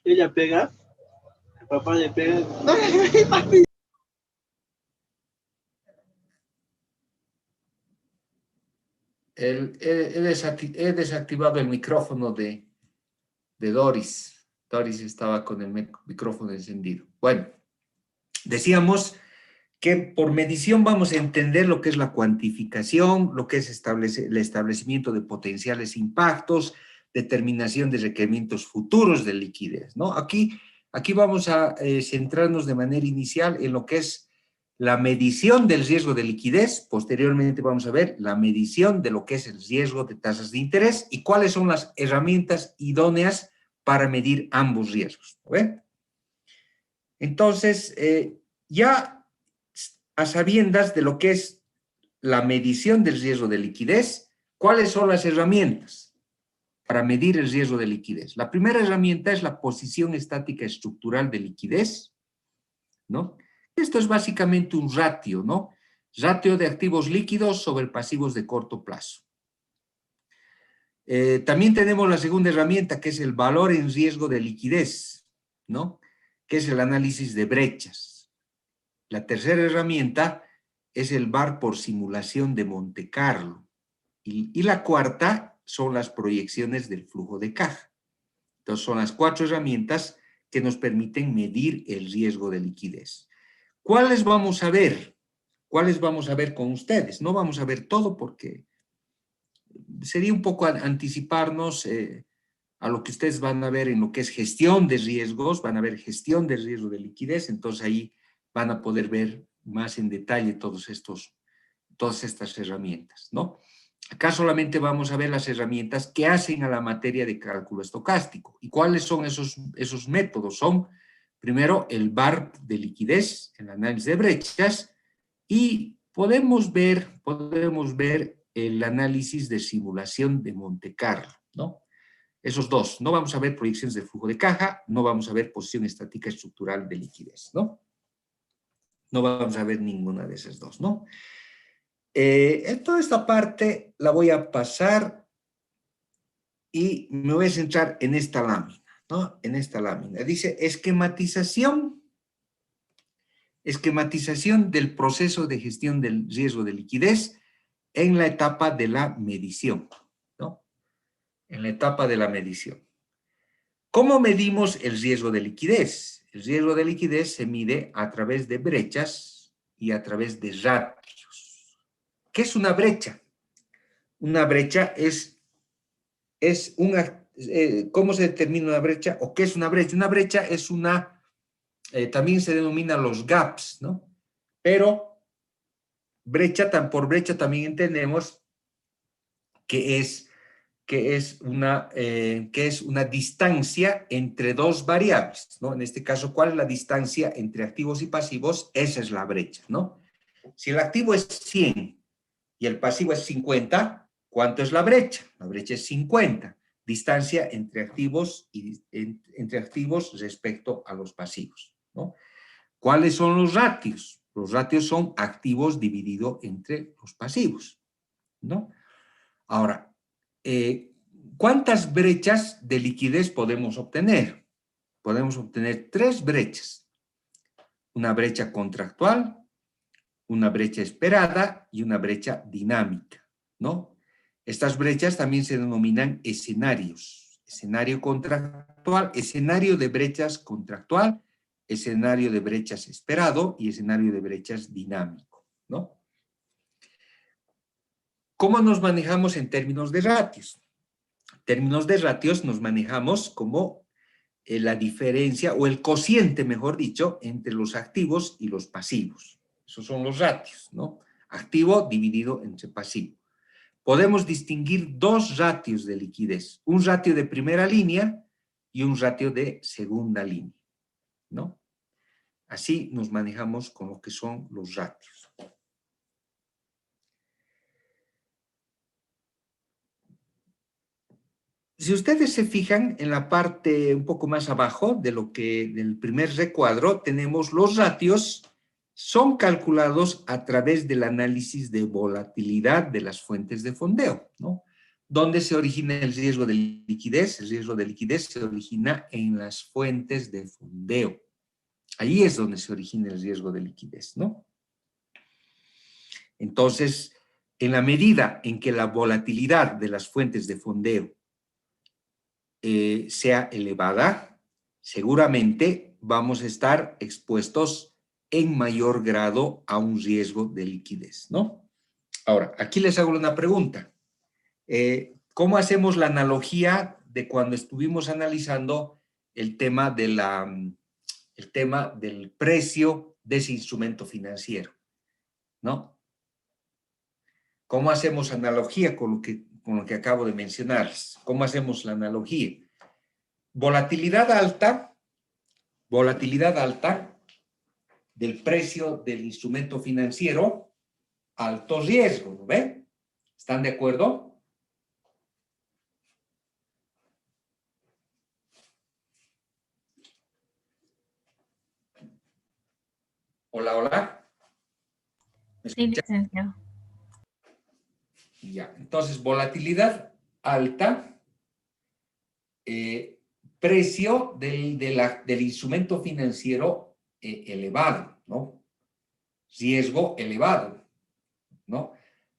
Ella pega, el papá le pega. He desactivado el micrófono de Doris. Doris estaba con el micrófono encendido. Bueno, decíamos que por medición vamos a entender lo que es la cuantificación, lo que es el establecimiento de potenciales impactos, determinación de requerimientos futuros de liquidez, ¿no? Aquí vamos a centrarnos de manera inicial en lo que es la medición del riesgo de liquidez. Posteriormente vamos a ver la medición de lo que es el riesgo de tasas de interés y cuáles son las herramientas idóneas para medir ambos riesgos, ¿ve? Entonces, ya a sabiendas de lo que es la medición del riesgo de liquidez, ¿cuáles son las herramientas para medir el riesgo de liquidez? La primera herramienta es la posición estática estructural de liquidez, ¿no? Esto es básicamente un ratio, ¿no? Ratio de activos líquidos sobre pasivos de corto plazo. También tenemos la segunda herramienta, que es el valor en riesgo de liquidez, ¿no? Que es el análisis de brechas. La tercera herramienta es el VaR por simulación de Monte Carlo. Y la cuarta son las proyecciones del flujo de caja. Entonces, son las 4 herramientas que nos permiten medir el riesgo de liquidez. ¿Cuáles vamos a ver? ¿Cuáles vamos a ver con ustedes? No vamos a ver todo porque sería un poco anticiparnos a lo que ustedes van a ver en lo que es gestión de riesgos, van a ver gestión de riesgo de liquidez, entonces ahí van a poder ver más en detalle todas estas herramientas, ¿no? Acá solamente vamos a ver las herramientas que hacen a la materia de cálculo estocástico. ¿Y cuáles son esos métodos? Son, primero, el VaR de liquidez, el análisis de brechas, y podemos ver el análisis de simulación de Monte Carlo, ¿no? Esos dos. No vamos a ver proyecciones de flujo de caja, no vamos a ver posición estática estructural de liquidez, ¿no? No vamos a ver ninguna de esas dos, ¿no? Toda esta parte la voy a pasar y me voy a centrar en esta lámina, ¿no? En esta lámina. Dice esquematización del proceso de gestión del riesgo de liquidez en la etapa de la medición, ¿no? En la etapa de la medición. ¿Cómo medimos el riesgo de liquidez? El riesgo de liquidez se mide a través de brechas y a través de ratios. ¿Qué es una brecha? Una brecha ¿cómo se determina una brecha? ¿O qué es una brecha? Una brecha es también se denomina los gaps, ¿no? Pero por brecha también entendemos que es una distancia entre dos variables, ¿no? En este caso, ¿cuál es la distancia entre activos y pasivos? Esa es la brecha, ¿no? Si el activo es 100 y el pasivo es 50, ¿cuánto es la brecha? La brecha es 50, distancia entre activos respecto a los pasivos, ¿no? ¿Cuáles son los ratios? Los ratios son activos dividido entre los pasivos, ¿no? Ahora, ¿cuántas brechas de liquidez podemos obtener? Podemos obtener 3 brechas. Una brecha contractual, una brecha esperada y una brecha dinámica, ¿no? Estas brechas también se denominan escenarios escenario contractual, escenario de brechas contractual, escenario de brechas esperado y escenario de brechas dinámico, ¿no? ¿Cómo nos manejamos en términos de ratios? En términos de ratios nos manejamos como la diferencia o el cociente, mejor dicho, entre los activos y los pasivos. Esos son los ratios, ¿no? Activo dividido entre pasivo. Podemos distinguir dos ratios de liquidez, un ratio de primera línea y un ratio de segunda línea, ¿no? Así nos manejamos con lo que son los ratios. Si ustedes se fijan en la parte un poco más abajo del primer recuadro, tenemos los ratios, son calculados a través del análisis de volatilidad de las fuentes de fondeo, ¿no? ¿Dónde se origina el riesgo de liquidez? El riesgo de liquidez se origina en las fuentes de fondeo. Ahí es donde se origina el riesgo de liquidez, ¿no? Entonces, en la medida en que la volatilidad de las fuentes de fondeo sea elevada, seguramente vamos a estar expuestos en mayor grado a un riesgo de liquidez, ¿no? Ahora, aquí les hago una pregunta. ¿Cómo hacemos la analogía de cuando estuvimos analizando el tema del precio de ese instrumento financiero, ¿no? ¿Cómo hacemos analogía con lo que acabo de mencionarles? ¿Cómo hacemos la analogía? Volatilidad alta del precio del instrumento financiero, alto riesgo, ¿no ven? ¿Están de acuerdo? Hola, hola. ¿Me Sí, escuchan? licenciado. Ya, entonces, volatilidad alta, precio del instrumento financiero elevado, ¿no? Riesgo elevado, ¿no?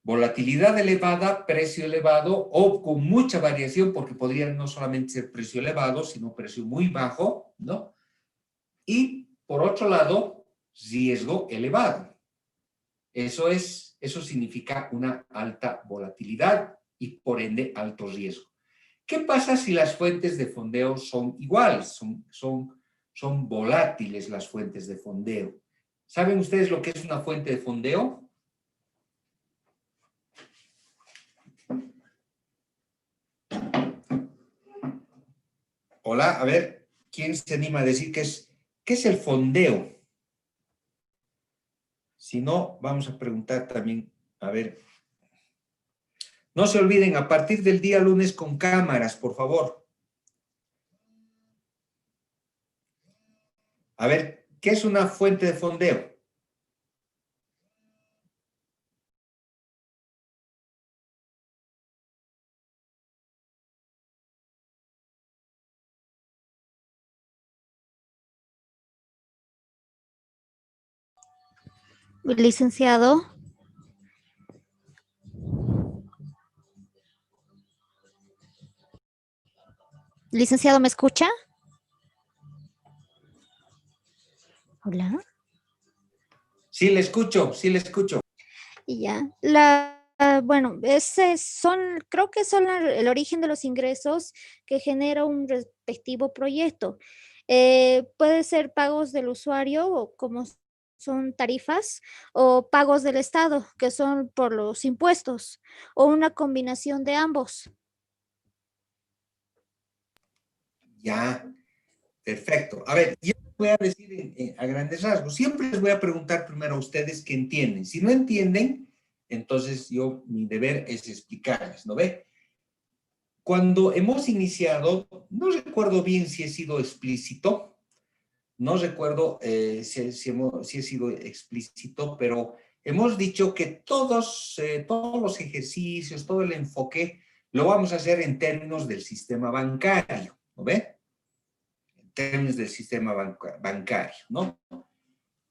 Volatilidad elevada, precio elevado o con mucha variación, porque podría no solamente ser precio elevado, sino precio muy bajo, ¿no? Y, por otro lado, riesgo elevado. Eso significa una alta volatilidad y, por ende, alto riesgo. ¿Qué pasa si las fuentes de fondeo son iguales? Son volátiles las fuentes de fondeo. ¿Saben ustedes lo que es una fuente de fondeo? Hola, a ver, ¿quién se anima a decir qué es el fondeo? Si no, vamos a preguntar también, a ver. No se olviden, a partir del día lunes con cámaras, por favor. A ver, ¿qué es una fuente de fondeo? Licenciado, licenciado, ¿me escucha? Hola. Sí, le escucho, sí, le escucho. Y ya, bueno, creo que son el origen de los ingresos que genera un respectivo proyecto. Puede ser pagos del usuario, o como son tarifas, o pagos del Estado, que son por los impuestos, o una combinación de ambos. Ya, perfecto. A ver, yo les voy a decir a grandes rasgos. Siempre les voy a preguntar primero a ustedes qué entienden. Si no entienden, entonces mi deber es explicarles, ¿no ve? Cuando hemos iniciado, no recuerdo bien si he sido explícito, no recuerdo si he sido explícito, pero hemos dicho que todos los ejercicios, todo el enfoque, lo vamos a hacer en términos del sistema bancario, ¿no ve? En términos del sistema bancario, ¿no?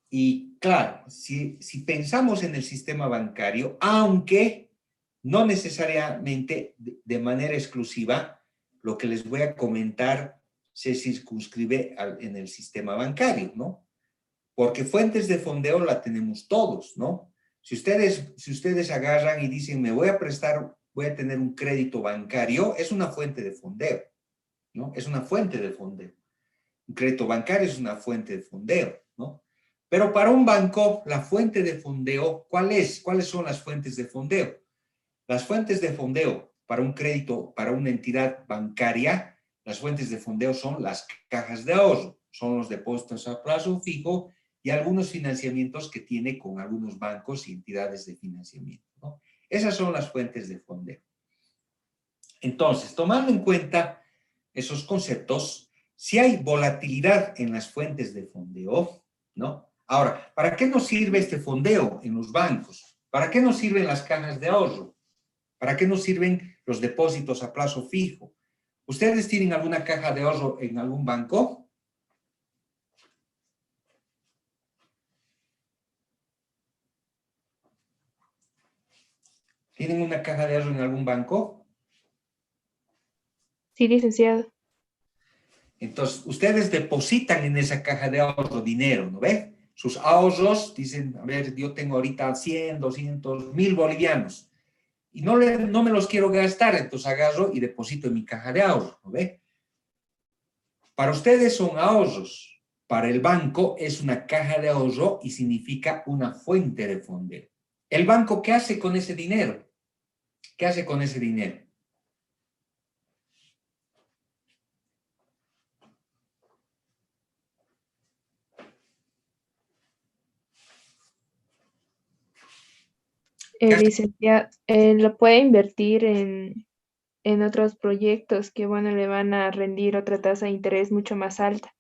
Y claro, si pensamos en el sistema bancario, aunque no necesariamente de manera exclusiva, lo que les voy a comentar se circunscribe en el sistema bancario, ¿no? Porque fuentes de fondeo la tenemos todos, ¿no? Si ustedes agarran y dicen, me voy a prestar, voy a tener un crédito bancario, es una fuente de fondeo, ¿no? Es una fuente de fondeo. Un crédito bancario es una fuente de fondeo, ¿no? Pero para un banco, la fuente de fondeo, ¿cuál es? ¿Cuáles son las fuentes de fondeo? Las fuentes de fondeo para un crédito, para una entidad bancaria, las fuentes de fondeo son las cajas de ahorro, son los depósitos a plazo fijo y algunos financiamientos que tiene con algunos bancos y entidades de financiamiento, ¿no? Esas son las fuentes de fondeo. Entonces, tomando en cuenta esos conceptos, si hay volatilidad en las fuentes de fondeo, ¿no? Ahora, ¿para qué nos sirve este fondeo en los bancos? ¿Para qué nos sirven las cajas de ahorro? ¿Para qué nos sirven los depósitos a plazo fijo? ¿Ustedes tienen alguna caja de ahorro en algún banco? ¿Tienen una caja de ahorro en algún banco? Sí, licenciado. Entonces, ustedes depositan en esa caja de ahorro dinero, ¿no ve? Sus ahorros, dicen, a ver, yo tengo ahorita 100, 200, 1000 bolivianos y no me los quiero gastar, entonces agarro y deposito en mi caja de ahorro, ¿no ve? Para ustedes son ahorros, para el banco es una caja de ahorro y significa una fuente de fondeo. ¿El banco qué hace con ese dinero? ¿Qué hace con ese dinero? Licenciado, lo puede invertir en otros proyectos que, bueno, le van a rendir otra tasa de interés mucho más alta.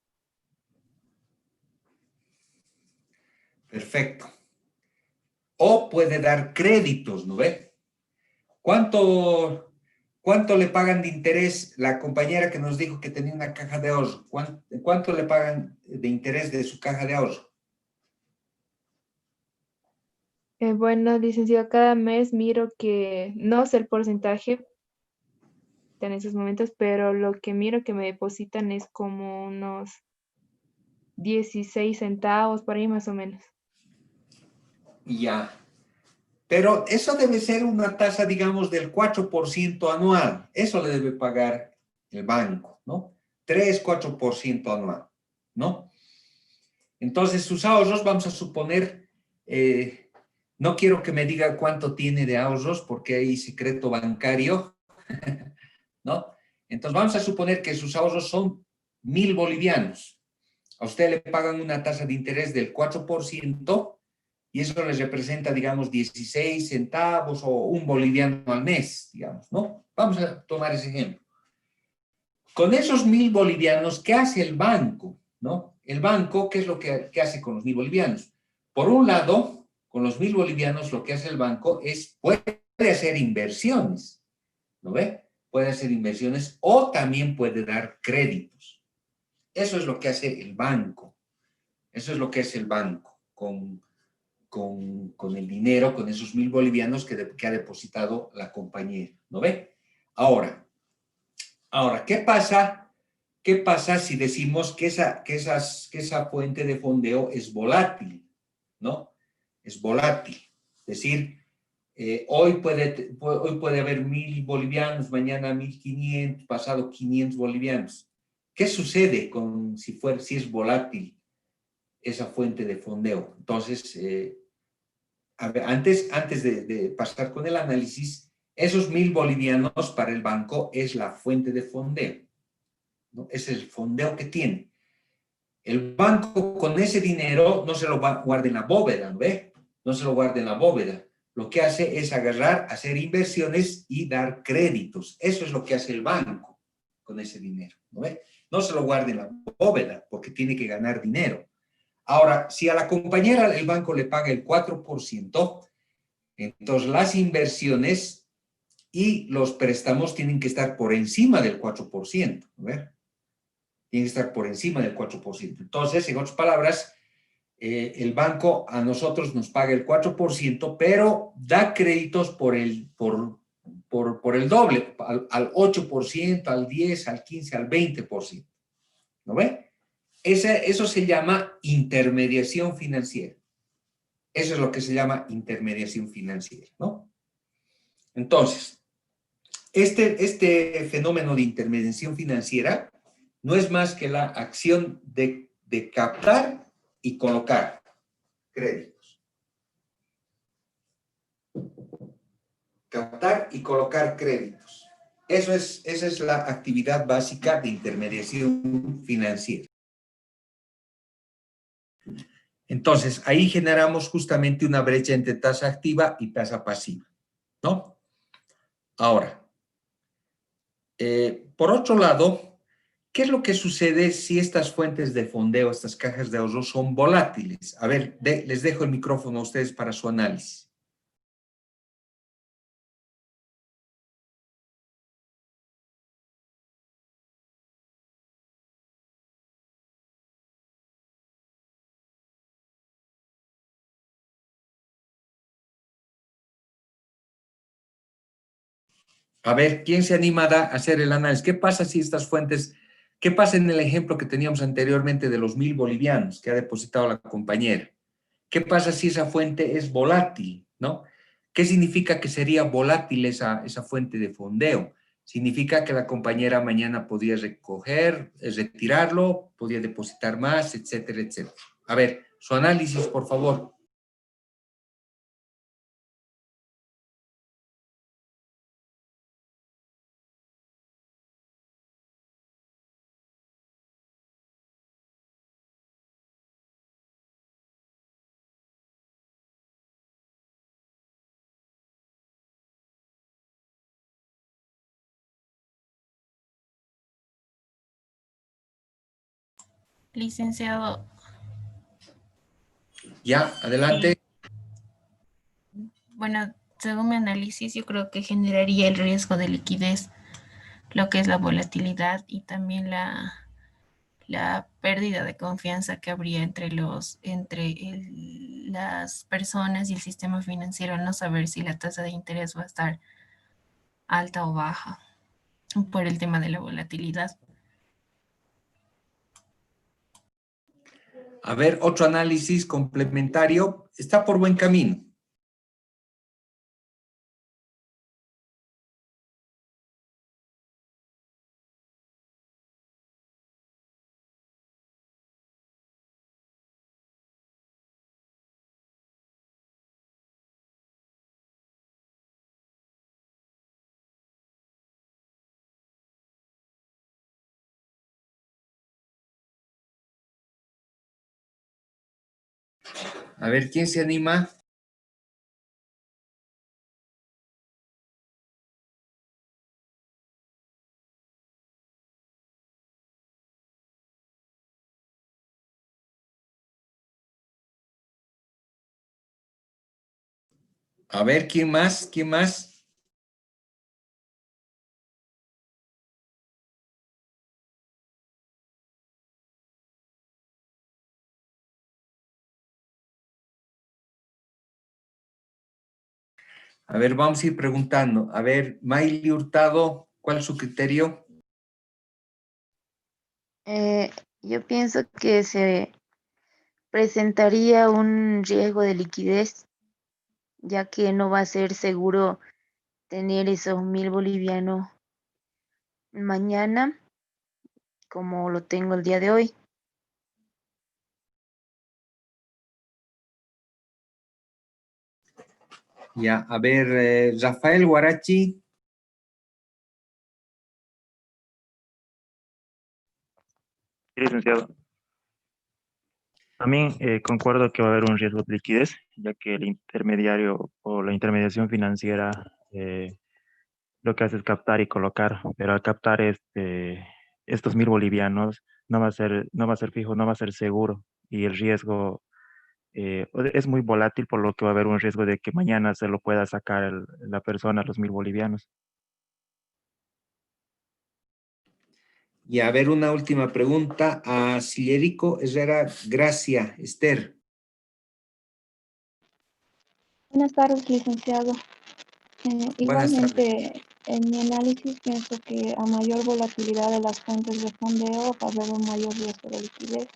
Perfecto. O puede dar créditos, ¿no ve? ¿Cuánto le pagan de interés la compañera que nos dijo que tenía una caja de ahorro? ¿Cuánto le pagan de interés de su caja de ahorro? Bueno, licenciado, cada mes miro que, no sé el porcentaje en esos momentos, pero lo que miro que me depositan es como unos 16 centavos, por ahí más o menos. Ya. Pero eso debe ser una tasa, digamos, del 4% anual. Eso le debe pagar el banco, ¿no? 3-4% anual, ¿no? Entonces, sus ahorros, vamos a suponer, no quiero que me diga cuánto tiene de ahorros porque hay secreto bancario, ¿no? Entonces, vamos a suponer que sus ahorros son 1000 bolivianos. A usted le pagan una tasa de interés del 4%. Y eso les representa, digamos, 16 centavos o 1 boliviano al mes, digamos, ¿no? Vamos a tomar ese ejemplo. Con esos 1000 bolivianos, ¿qué hace el banco? ¿No? El banco, ¿qué es lo que hace con los 1000 bolivianos? Por un lado, con los 1000 bolivianos, lo que hace el banco es, puede hacer inversiones, ¿no ve? Puede hacer inversiones o también puede dar créditos. Eso es lo que hace el banco. Eso es lo que hace el banco con el dinero, con esos 1000 bolivianos que ha depositado la compañera, ¿no ve? Ahora, ¿qué pasa? ¿Qué pasa si decimos que esa fuente de fondeo es volátil, ¿no? Es volátil. Es decir, hoy puede haber 1000 bolivianos, mañana 1500, pasado 500 bolivianos. ¿Qué sucede si es volátil esa fuente de fondeo? Entonces, a ver, antes de pasar con el análisis, esos 1000 bolivianos para el banco es la fuente de fondeo, ¿no? Es el fondeo que tiene. El banco con ese dinero no se lo guarda en la bóveda, ¿no ve? No se lo guarda en la bóveda. Lo que hace es agarrar, hacer inversiones y dar créditos. Eso es lo que hace el banco con ese dinero, ¿no ve? No se lo guarda en la bóveda porque tiene que ganar dinero. Ahora, si a la compañera el banco le paga el 4%, entonces las inversiones y los préstamos tienen que estar por encima del 4%, ¿no? Tienen que estar por encima del 4%. Entonces, en otras palabras, el banco a nosotros nos paga el 4%, pero da créditos por por el doble, al 8%, al 10%, al 15%, al 20%. ¿No ve? Eso se llama intermediación financiera. Eso es lo que se llama intermediación financiera, ¿no? Entonces, este fenómeno de intermediación financiera no es más que la acción de captar y colocar créditos. Captar y colocar créditos. Esa es la actividad básica de intermediación financiera. Entonces, ahí generamos justamente una brecha entre tasa activa y tasa pasiva, ¿no? Ahora, por otro lado, ¿qué es lo que sucede si estas fuentes de fondeo, estas cajas de ahorro son volátiles? A ver, les dejo el micrófono a ustedes para su análisis. A ver, ¿quién se anima a hacer el análisis? ¿Qué pasa si estas fuentes, qué pasa en el ejemplo que teníamos anteriormente de los 1.000 bolivianos que ha depositado la compañera? ¿Qué pasa si esa fuente es volátil, no? ¿Qué significa que sería volátil esa fuente de fondeo? Significa que la compañera mañana podría retirarlo, podría depositar más, etcétera, etcétera. A ver, su análisis, por favor. Licenciado. Ya, adelante. Bueno, según mi análisis, yo creo que generaría el riesgo de liquidez, lo que es la volatilidad y también la pérdida de confianza que habría entre las personas y el sistema financiero al no saber si la tasa de interés va a estar alta o baja por el tema de la volatilidad. A ver, otro análisis complementario. Está por buen camino. A ver, ¿quién se anima? A ver, ¿quién más? ¿Quién más? A ver, vamos a ir preguntando. A ver, Mayli Hurtado, ¿cuál es su criterio? Yo pienso que se presentaría un riesgo de liquidez, ya que no va a ser seguro tener esos 1.000 bolivianos mañana, como lo tengo el día de hoy. Ya, a ver, Rafael Guarachi. Sí, licenciado. También concuerdo que va a haber un riesgo de liquidez, ya que el intermediario o la intermediación financiera lo que hace es captar y colocar, pero al captar estos 1.000 bolivianos no va a ser fijo, no va a ser seguro y el riesgo es muy volátil, por lo que va a haber un riesgo de que mañana se lo pueda sacar la persona, los 1.000 bolivianos. Y a ver, una última pregunta a Silerico Herrera Gracia, Esther. Buenas tardes, licenciado. Buenas tardes. Igualmente, en mi análisis pienso que a mayor volatilidad de las fuentes de fondeo va a haber un mayor riesgo de liquidez.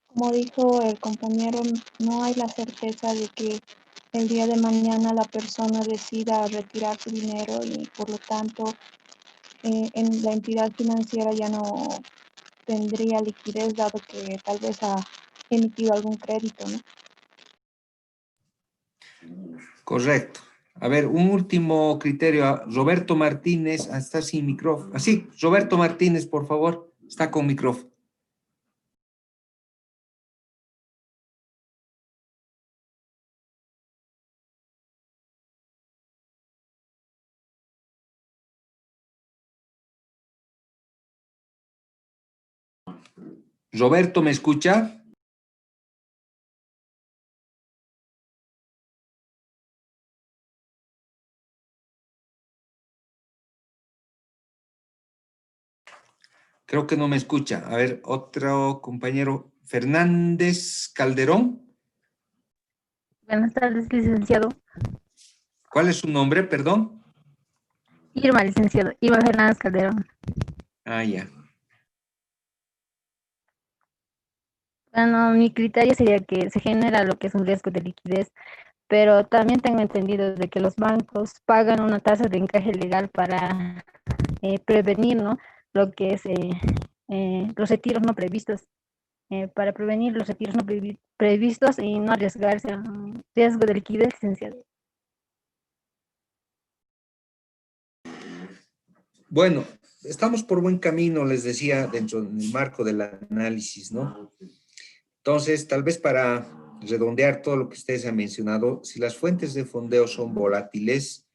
Como dijo el compañero, no hay la certeza de que el día de mañana la persona decida retirar su dinero y por lo tanto en la entidad financiera ya no tendría liquidez dado que tal vez ha emitido algún crédito, ¿no? Correcto. A ver, un último criterio. Roberto Martínez, está sin micrófono. Así, Roberto Martínez, por favor, está con micrófono. Roberto, ¿me escucha? Creo que no me escucha. A ver, otro compañero, Fernández Calderón. Buenas tardes, licenciado. ¿Cuál es su nombre, perdón? Irma, licenciado. Irma Fernández Calderón. Ah, ya. Bueno, mi criterio sería que se genera lo que es un riesgo de liquidez, pero también tengo entendido de que los bancos pagan una tasa de encaje legal para prevenir, ¿no? Lo que es los retiros no previstos, para prevenir los retiros no previstos y no arriesgarse a un riesgo de liquidez, licenciado. Bueno, estamos por buen camino, les decía, dentro del marco del análisis, ¿no? Entonces, tal vez para redondear todo lo que ustedes han mencionado, si las fuentes de fondeo son volátiles,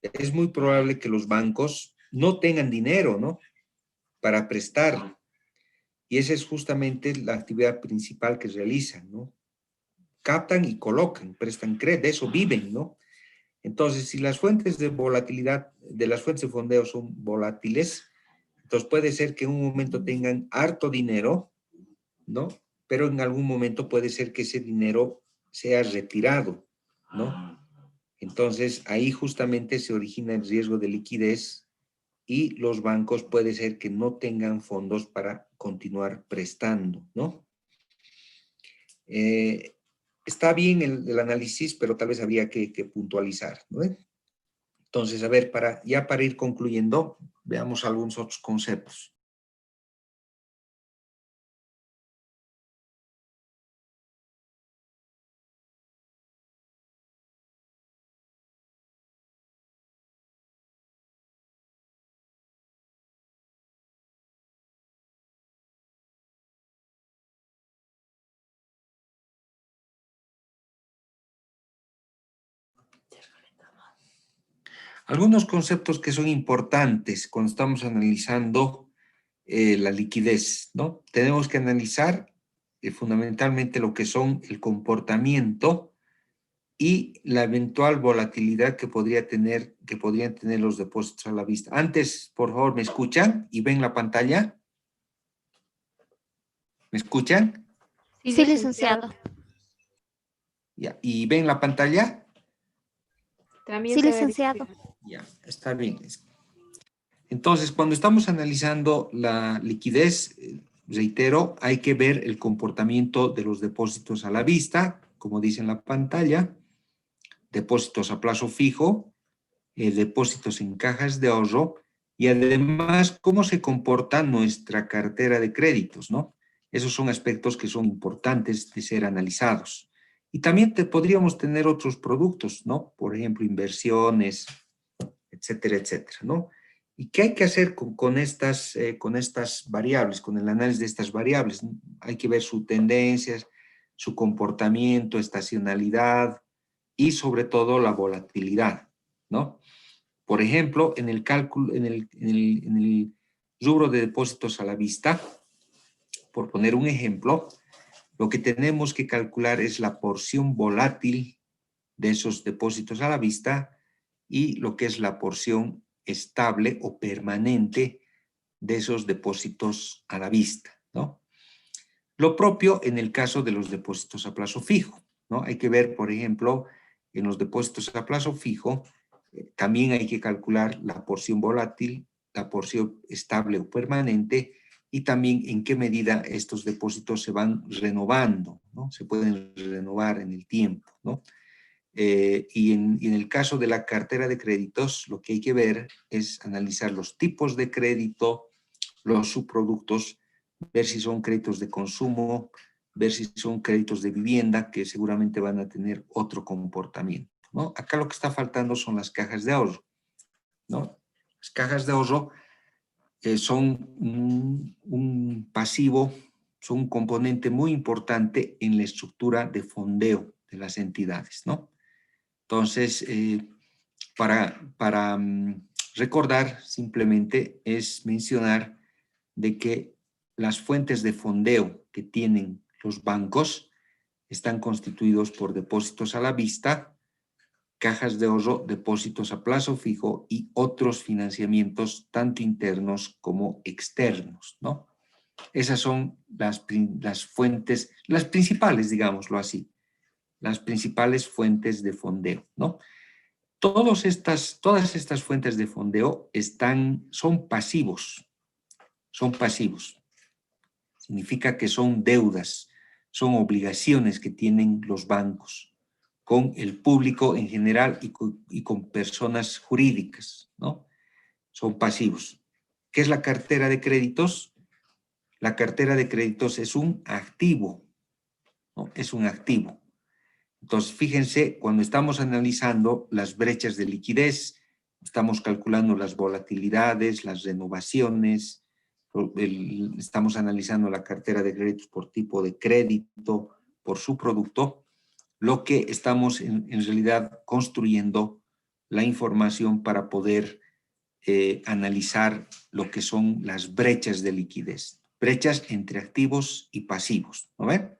es muy probable que los bancos no tengan dinero, ¿no? Para prestar. Y esa es justamente la actividad principal que realizan, ¿no? Captan y colocan, prestan crédito, de eso viven, ¿no? Entonces, si las fuentes de volatilidad, de las fuentes de fondeo son volátiles, entonces puede ser que en un momento tengan harto dinero, ¿no? Pero en algún momento puede ser que ese dinero sea retirado, ¿no? Entonces, ahí justamente se origina el riesgo de liquidez y los bancos puede ser que no tengan fondos para continuar prestando, ¿no? Está bien el análisis, pero tal vez habría que puntualizar, ¿no? Entonces, a ver, para ir concluyendo, veamos algunos otros conceptos. Algunos conceptos que son importantes cuando estamos analizando la liquidez, ¿no? Tenemos que analizar fundamentalmente lo que son el comportamiento y la eventual volatilidad que podrían tener los depósitos a la vista. Antes, por favor, ¿me escuchan y ven la pantalla? ¿Me escuchan? Sí, licenciado. Ya. ¿Y ven la pantalla? También Sí, se ve licenciado. Ya, está bien. Entonces, cuando estamos analizando la liquidez, reitero, hay que ver el comportamiento de los depósitos a la vista, como dice en la pantalla, depósitos a plazo fijo, depósitos en cajas de ahorro y además cómo se comporta nuestra cartera de créditos, ¿no? Esos son aspectos que son importantes de ser analizados. Y también podríamos tener otros productos, ¿no? Por ejemplo, inversiones, etcétera, etcétera, ¿no? ¿Y qué hay que hacer con estas variables, con el análisis de estas variables? Hay que ver sus tendencias, su comportamiento, estacionalidad y sobre todo la volatilidad, ¿no? Por ejemplo, en el cálculo, en el rubro de depósitos a la vista, por poner un ejemplo, lo que tenemos que calcular es la porción volátil de esos depósitos a la vista y lo que es la porción estable o permanente de esos depósitos a la vista, ¿no? Lo propio en el caso de los depósitos a plazo fijo, ¿no? Hay que ver, por ejemplo, en los depósitos a plazo fijo, también hay que calcular la porción volátil, la porción estable o permanente, y también en qué medida estos depósitos se van renovando, ¿no? Se pueden renovar en el tiempo, ¿no? Y en el caso de la cartera de créditos, lo que hay que ver es analizar los tipos de crédito, los subproductos, ver si son créditos de consumo, ver si son créditos de vivienda, que seguramente van a tener otro comportamiento, ¿no? Acá lo que está faltando son las cajas de ahorro, ¿no? Las cajas de ahorro son un pasivo, son un componente muy importante en la estructura de fondeo de las entidades, ¿no? Entonces, para recordar simplemente es mencionar de que las fuentes de fondeo que tienen los bancos están constituidos por depósitos a la vista, cajas de ahorro, depósitos a plazo fijo y otros financiamientos tanto internos como externos, ¿no? Esas son las fuentes, las principales, digámoslo así, las principales fuentes de fondeo, ¿no? Todas estas fuentes de fondeo son pasivos, son pasivos. Significa que son deudas, son obligaciones que tienen los bancos con el público en general y con personas jurídicas, ¿no? Son pasivos. ¿Qué es la cartera de créditos? La cartera de créditos es un activo, ¿no? Es un activo. Entonces, fíjense, cuando estamos analizando las brechas de liquidez, estamos calculando las volatilidades, las renovaciones, estamos analizando la cartera de créditos por tipo de crédito, por su producto, lo que estamos en realidad construyendo la información para poder analizar lo que son las brechas de liquidez, brechas entre activos y pasivos, ¿no ven?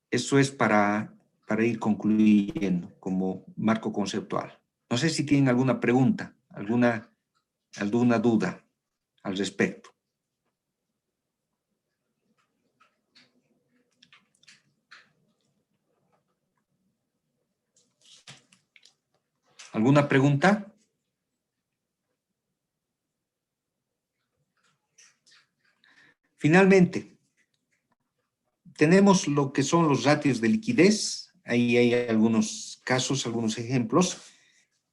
Eso es para ir concluyendo como marco conceptual. No sé si tienen alguna pregunta, alguna duda al respecto. ¿Alguna pregunta? Finalmente, tenemos lo que son los ratios de liquidez. Ahí hay algunos casos, algunos ejemplos.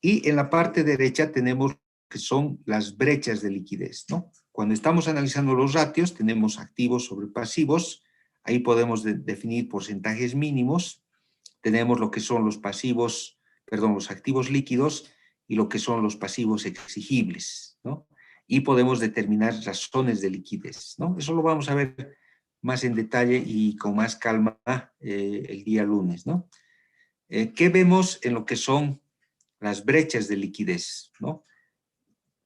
Y en la parte derecha tenemos que son las brechas de liquidez, ¿no? Cuando estamos analizando los ratios, tenemos activos sobre pasivos. Ahí podemos definir porcentajes mínimos. Tenemos lo que son los los activos líquidos y lo que son los pasivos exigibles, ¿no? Y podemos determinar razones de liquidez, ¿no? Eso lo vamos a ver más en detalle y con más calma el día lunes, ¿no? ¿Qué vemos en lo que son las brechas de liquidez, ¿no?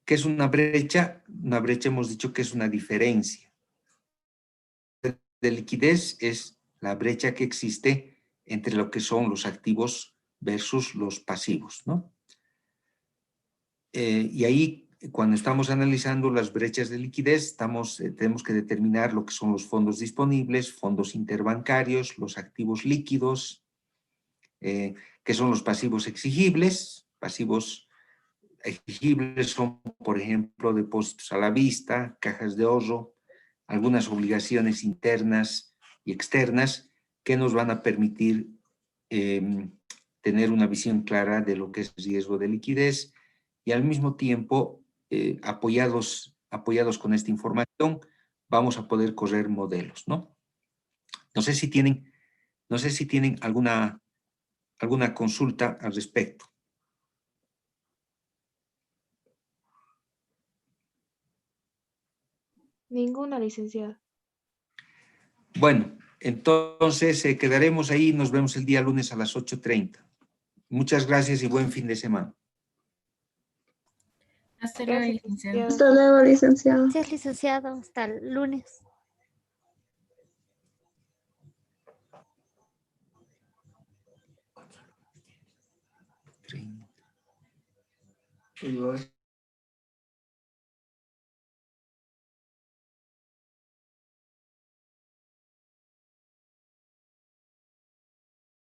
¿Qué es una brecha? Una brecha hemos dicho que es una diferencia. De liquidez es la brecha que existe entre lo que son los activos versus los pasivos, ¿no? Y ahí, cuando estamos analizando las brechas de liquidez, tenemos que determinar lo que son los fondos disponibles, fondos interbancarios, los activos líquidos, que son los pasivos exigibles. Pasivos exigibles son, por ejemplo, depósitos a la vista, cajas de ahorro, algunas obligaciones internas y externas que nos van a permitir tener una visión clara de lo que es riesgo de liquidez y al mismo tiempo, apoyados con esta información, vamos a poder correr modelos, ¿no? No sé si tienen alguna consulta al respecto. Ninguna, licenciada. Bueno, entonces quedaremos ahí, nos vemos el día lunes a las 8:30. Muchas gracias y buen fin de semana. Hasta luego, Gracias, licenciado. licenciada. Hasta luego, licenciado. Gracias, licenciado. Hasta el lunes.